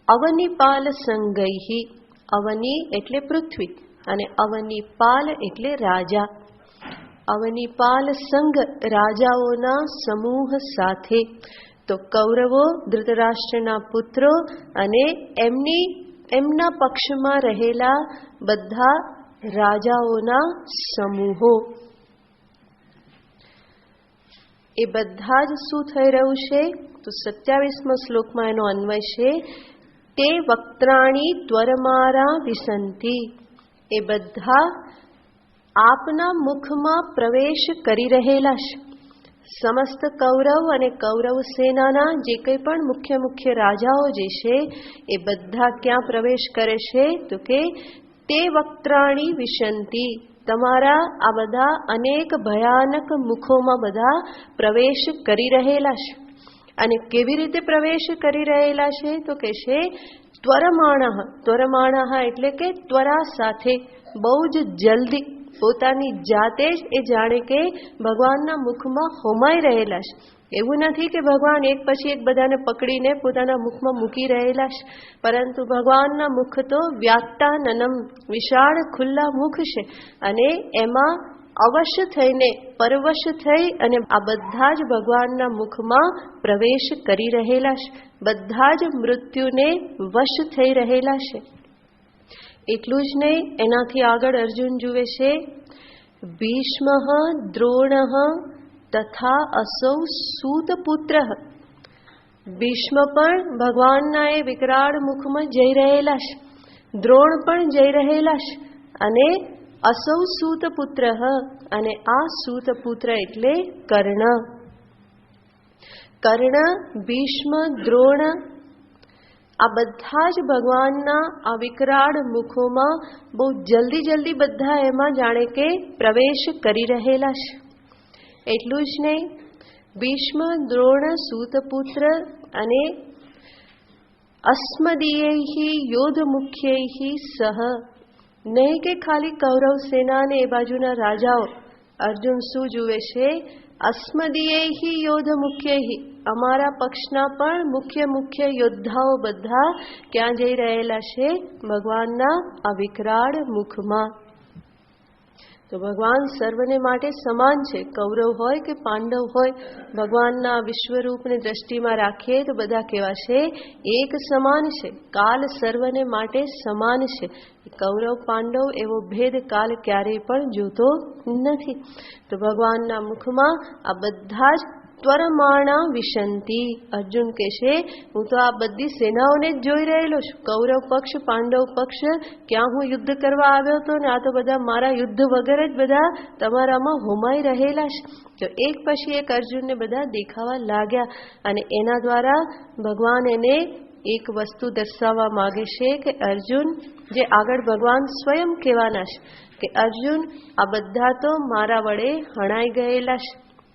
અવનિપાલ સંગૈહી, અવનિ એટલે પૃથ્વી અને અવનિપાલ એટલે રાજા, અવનિપાલ સંઘ રાજાઓના સમૂહ સાથે, તો કૌરવો ધૃતરાષ્ટ્રના પુત્રો અને એમના પક્ષમાં રહેલા બધા રાજાઓના સમૂહો, એ બધા જ શું થઈ રહ્યું છે? તો 27મા શ્લોકમાં એનો અન્વય છે, તે વક્ત્રાણી ત્વરમારા વિસંતી, એ બધા આપના મુખમાં પ્રવેશ કરી રહેલા છે. સમસ્ત કૌરવ અને કૌરવ સેનાના જે કંઈ પણ મુખ્ય રાજાઓ જે છે એ બધા ક્યાં પ્રવેશ કરે છે? તો કે તે વક્ત્રાણી વિશંતી, તમારા આ બધા અનેક ભયાનક મુખોમાં બધા પ્રવેશ કરી રહેલા છે. અને કેવી રીતે પ્રવેશ કરી રહેલા છે? તો કે છે ત્વરમાણઃ, ત્વરમાણઃ એટલે કે ત્વરા સાથે, બહુ જ જલ્દી, પોતાની જાતે જ એ જાણે કે ભગવાનના મુખમાં હોમાઈ રહેલા છે. એવું નથી કે ભગવાન એક પછી એક બધાને પકડીને પોતાના મુખમાં મૂકી રહેલા છે, પરંતુ ભગવાનના મુખ તો વ્યાત્તાનનમ, વિશાળ ખુલ્લા મુખ છે અને એમાં અવશ્ય થઈને, પરવશ થઈ અને આ બધા જ ભગવાનના મુખમાં પ્રવેશ કરી રહેલા છે, બધા જ મૃત્યુને વશ થઈ રહેલા છે. એટલું જ નહીં, એનાથી આગળ અર્જુન જુએ છે, ભીષ્મ દ્રોણ તથા અસૌ સૂતપુત્ર, ભીષ્મ પણ ભગવાનના એ વિકરાળ મુખમાં જઈ રહેલા છે, દ્રોણ પણ જઈ રહેલા છે, અને અસૌ સૂતપુત્ર, અને આ સૂતપુત્ર એટલે કર્ણ. કર્ણ, ભીષ્મ, દ્રોણ, આ બધા જ ભગવાનના આ વિકરાળ મુખોમાં બહુ જલ્દી બધા એમાં જાણે કે પ્રવેશ કરી રહેલા છે. એટલું જ નહીં, ભીષ્મ, દ્રોણ, સૂતપુત્ર અને અસ્મદીયૈ યોધ મુખ્યૈ સહ, નહીં કે ખાલી કૌરવ સેના અને એ બાજુના રાજાઓ, અર્જુન શું જુએ છે? અસ્મદીયૈ યોધ મુખ્યૈ, અમારા પક્ષના પણ મુખ્ય યોદ્ધાઓ બધા ક્યાં જઈ રહેલા છે? ભગવાનના આ વિકરાળ મુખમાં. તો ભગવાન સર્વને માટે સમાન છે, કૌરવ હોય કે પાંડવ હોય, ભગવાનના વિશ્વરૂપને દ્રષ્ટિમાં રાખીએ તો બધા કેવા છે? એક સમાન છે. કાલ સર્વને માટે સમાન છે. કૌરવ પાંડવ એવો ભેદ કાલ ક્યારેય પણ જોતો નથી. તો ભગવાનના મુખમાં આ બધા જ ત્વરમાણા વિશંતી, અર્જુન કહે છે હું તો આ બધી સેનાઓને જ જોઈ રહેલો છું, કૌરવ પક્ષ, પાંડવ પક્ષ, ક્યાં હું યુદ્ધ કરવા આવ્યો હતો ને આ તો બધા મારા યુદ્ધ વગર જ બધા તમારામાં હોમાઈ રહેલા છે. તો એક પછી એક અર્જુનને બધા દેખાવા લાગ્યા, અને એના દ્વારા ભગવાન એને એક વસ્તુ દર્શાવવા માંગે છે કે અર્જુન, જે આગળ ભગવાન સ્વયં કહેવાના છે કે અર્જુન, આ બધા તો મારા વડે હણાઈ ગયેલા છે,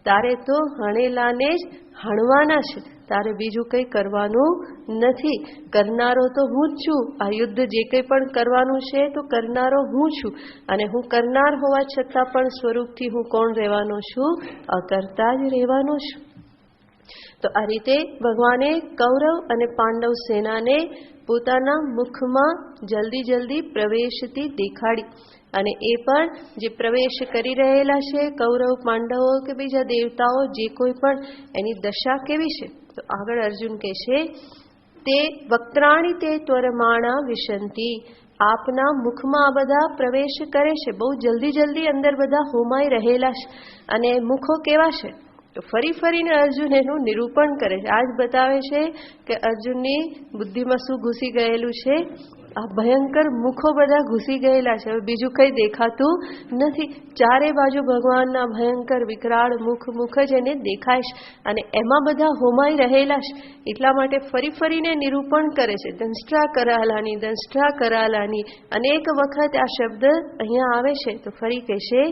તારે તો હણેલાને જ હણવાના છે, તારે બીજું કંઈ કરવાનું નથી. કરનારો તો હું જ છું. આ યુદ્ધ જે કંઈ પણ કરવાનું છે તો કરનારો હું છું, અને હું કરનાર હોવા છતાં પણ સ્વરૂપથી હું કોણ રહેવાનો છું? અકર્તા જ રહેવાનો છું. તો આ રીતે ભગવાને કૌરવ અને પાંડવ સેનાને પોતાના મુખમાં જલ્દી પ્રવેશથી દેખાડી, અને એ પણ જે પ્રવેશ કરી રહેલા છે કૌરવ પાંડવો કે બીજા દેવતાઓ જે કોઈ પણ, એની દશા કેવી છે? તો આગળ અર્જુન કહે છે, તે વક્ત્રાણી તે ત્વરમાણા વિશંતી, આપના મુખમાં આ બધા પ્રવેશ કરે છે, બહુ જલ્દી અંદર બધા હોમાઈ રહેલા છે. અને મુખો કેવા છે? તો ફરીને અર્જુન એનું નિરૂપણ કરે છે. આજ બતાવે છે કે અર્જુનની બુદ્ધિમાં શું ઘૂસી ગયેલું છે? આ ભયંકર મુખો બધા ઘૂસી ગયેલા છે. હવે બીજું કંઈ દેખાતું નથી, ચારે બાજુ ભગવાનના ભયંકર વિકરાળ મુખ જ એને દેખાય છે, અને એમાં બધા હોમાઈ રહેલા છે. એટલા માટે ફરીને નિરૂપણ કરે છે. દંષ્ટ્રા કરાલાની અનેક વખત આ શબ્દ અહીંયા આવે છે. તો ફરી કહેશે,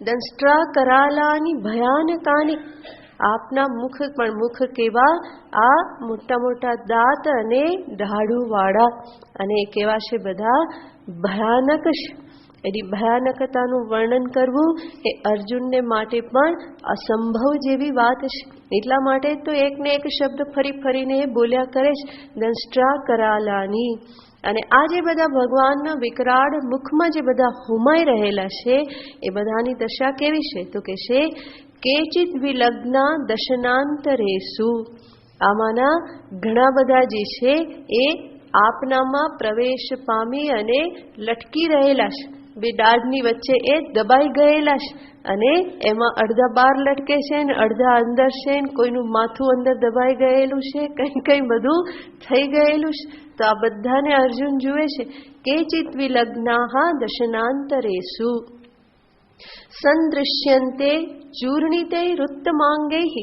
દંષ્ટ્રા કરાલાની ભયાનકાની, આપના મુખ કેવા? આ મોટા દાંત અને દાઢું વાળા, અને કેવા છે? બધા ભયાનક છે. એની ભયાનકતાનું વર્ણન કરવું એ અર્જુનને માટે પણ અસંભવ જેવી વાત છે. એટલા માટે તો એકને એક શબ્દ ફરી ફરીને બોલ્યા કરે છે, દંષ્ટ્રા કરાલાની. અને આ જે બધા ભગવાનના વિકરાળ મુખમાં જે બધા હુમાઈ રહેલા છે એ બધાની દશા કેવી છે? તો કે છે કેચિત વિલગ્ના દશનાંતરેસુ. આમાંના ઘણા બધા જે છે એ આપનામાં પ્રવેશ પામી અને લટકી રહેલા છે. બે દાઢની વચ્ચે એ દબાઈ ગયેલા છે અને એમાં અડધા બહાર લટકે છે ને અડધા અંદર છે ને કોઈનું માથું અંદર દબાઈ ગયેલું છે, કઈ બધું થઈ ગયેલું છે. તો આ બધાને અર્જુન જુએ છે. કેચિત વિલગ્નાહા દશનાંતરેસુ સંદૃશ્યન્તે ચૂર્ણિતૈરુત્તમાંગૈઃ.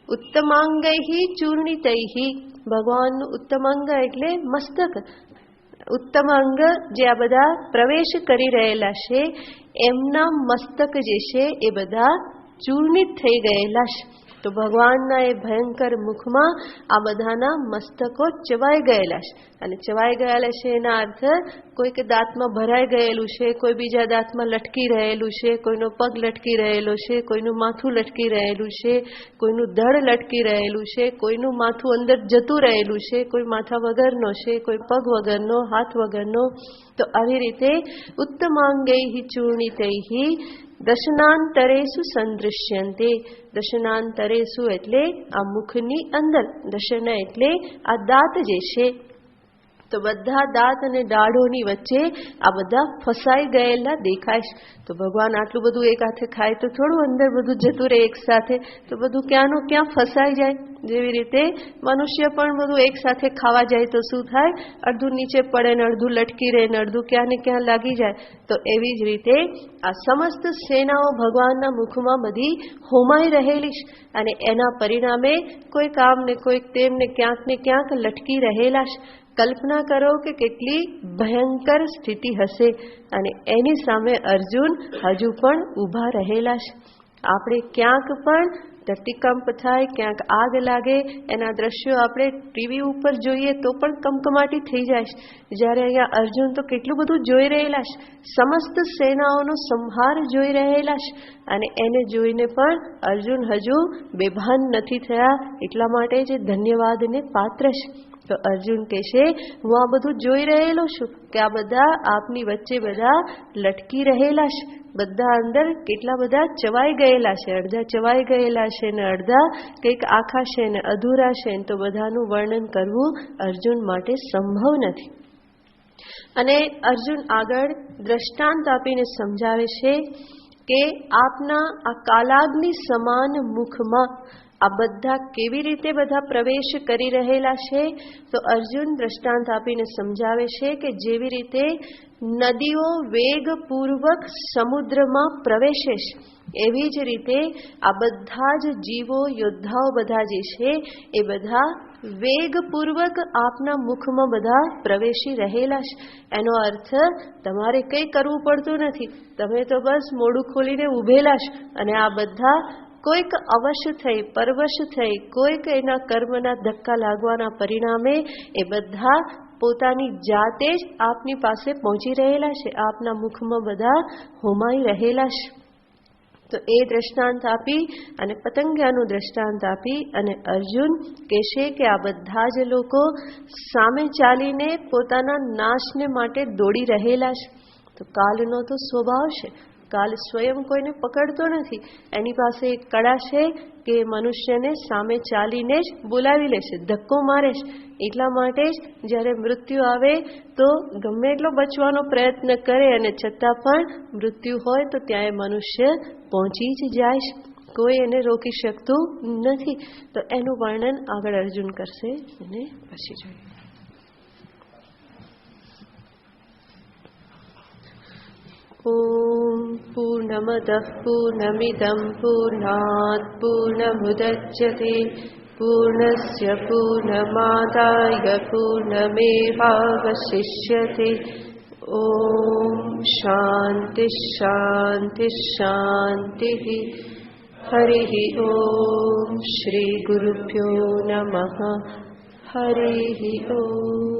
ઉત્તમાંગૈઃ ચૂર્ણિતૈઃ. ભગવાનનું ઉત્તમાંગ એટલે મસ્તક. ઉત્તમ અંગ જે આ બધા પ્રવેશ કરી રહેલા છે એમના મસ્તક જે છે એ બધા ચૂર્ણિત થઈ ગયેલા છે. તો ભગવાનના એ ભયંકર મુખમાં આ બધાના મસ્તકો ચવાઈ ગયેલા છે. અને ચવાઈ ગયેલા છે એના અર્થ કોઈક દાંતમાં ભરાઈ ગયેલું છે, કોઈ બીજા દાંતમાં લટકી રહેલું છે, કોઈનો પગ લટકી રહેલો છે, કોઈનું માથું લટકી રહેલું છે, કોઈનું ધડ લટકી રહેલું છે, કોઈનું માથું અંદર જતું રહેલું છે, કોઈ માથા વગરનો છે, કોઈ પગ વગરનો, હાથ વગરનો. તો આવી રીતે ઉત્તમાંગૈઃ ચૂર્ણિતૈઃ દશનાંતરેસુ સંદૃશ્યન્તે. દશનાંતરેસુ એટલે આ મુખની અંદર, દશન એટલે આ દાંત જે છે. તો બધા દાંત અને દાઢોની વચ્ચે આ બધા ફસાઈ ગયેલા દેખાય છે. તો ભગવાન આટલું બધું એક હાથે ખાય તો થોડું અંદર બધું જતું રહે એક સાથે, તો બધું ક્યાંનું ક્યાં ફસાઈ જાય. જેવી રીતે મનુષ્ય પણ બધું એક સાથે ખાવા જાય તો શું થાય? અડધું નીચે પડે ને અડધું લટકી રહે ને અડધું ક્યાં ને ક્યાં લાગી જાય. તો એવી જ રીતે આ સમસ્ત સેનાઓ ભગવાનના મુખમાં બધી હોમાઈ રહેલી છે અને એના પરિણામે કોઈક આમ ને કોઈક તેમ ને ક્યાંક લટકી રહેલા છે. કલ્પના કરો કે કેટલી ભયંકર સ્થિતિ હશે અને એની સામે અર્જુન હજુ પણ ઊભા રહેલા છે. આપણે ક્યાંક પણ ધરતીકંપ થાય, ક્યાંક આગ લાગે, એના દ્રશ્યો આપણે ટીવી ઉપર જોઈએ તો પણ કમકમાટી થઈ જાય છે. જ્યારે અહીંયા અર્જુન તો કેટલું બધું જોઈ રહેલા છે, સમસ્ત સેનાઓનો સંહાર જોઈ રહેલા છે અને એને જોઈને પણ અર્જુન હજુ બેભાન નથી થયા. એટલા માટે જે ધન્યવાદને પાત્ર છે. તો અર્જુન કહે છે હું આ બધું જોઈ રહેલો છું કે આ બધા આપની વચ્ચે બધા લટકી રહેલા છે, બધા અંદર કેટલા બધા ચવાઈ ગયેલા છે. અડધા ચવાઈ ગયેલા છે ને અડધા કંઈક આખા છે ને અધૂરા છે. તો બધાનું વર્ણન કરવું અર્જુન માટે સંભવ નથી. અને અર્જુન આગળ દ્રષ્ટાંત આપીને સમજાવે છે કે આપના આ કાલાગ્નિ સમાન મુખમાં આ બધા કેવી રીતે બધા પ્રવેશ કરી રહેલા છે. તો અર્જુન દ્રષ્ટાંત આપીને સમજાવે છે કે જેવી રીતે નદીઓ વેગપૂર્વક સમુદ્રમાં પ્રવેશે છે એવી જ રીતે આ બધા જ જીવો, યોદ્ધાઓ બધા જે છે એ બધા વેગપૂર્વક આપના મુખમાં બધા પ્રવેશી રહેલા છે. એનો અર્થ તમારે કંઈ કરવું પડતું નથી, તમે તો બસ મોઢું ખોલીને ઊભેલા છે અને આ બધા કોઈક અવશ્ય થઈ, પરવશ થઈ, કોઈક એના કર્મના ધક્કા લાગવાના પરિણામે એ બધા પોતાની જાતે જ આપની પાસે પહોંચી રહેલા છે, આપના મુખમાં બધા હોમાઈ રહેલા છે. તો એ દ્રષ્ટાંત આપી અને પતંગિયાનું દ્રષ્ટાંત આપી અને અર્જુન કહેશે કે આ બધા જ લોકો સામે ચાલીને પોતાના નાશને માટે દોડી રહેલા છે. તો કાલનો તો સ્વભાવ છે, કાલ સ્વયં કોઈને પકડતો નથી. એની પાસે એક કળા છે કે મનુષ્યને સામે ચાલીને જ બોલાવી લે છે, ધક્કો મારે છે. એટલા માટે જ જ્યારે મૃત્યુ આવે તો ગમે એટલો બચવાનો પ્રયત્ન કરે અને છતાં પણ મૃત્યુ હોય તો ત્યાં એ મનુષ્ય પહોંચી જ જાય છે, કોઈ એને રોકી શકતું નથી. તો એનું વર્ણન આગળ અર્જુન કરશે અને પછી જોઈએ. ઓમ પૂર્ણમદઃ પૂર્ણમિદં પૂર્ણાત પૂર્ણમુદચ્યતે પૂર્ણસ્ય પૂર્ણમાદાય પૂર્ણમેવાવશિષ્યતે. ઓમ શાંતિ શાંતિ શાંતિ. હરિ ઓમ શ્રી ગુરુભ્યો નમઃ. હરિ ઓમ.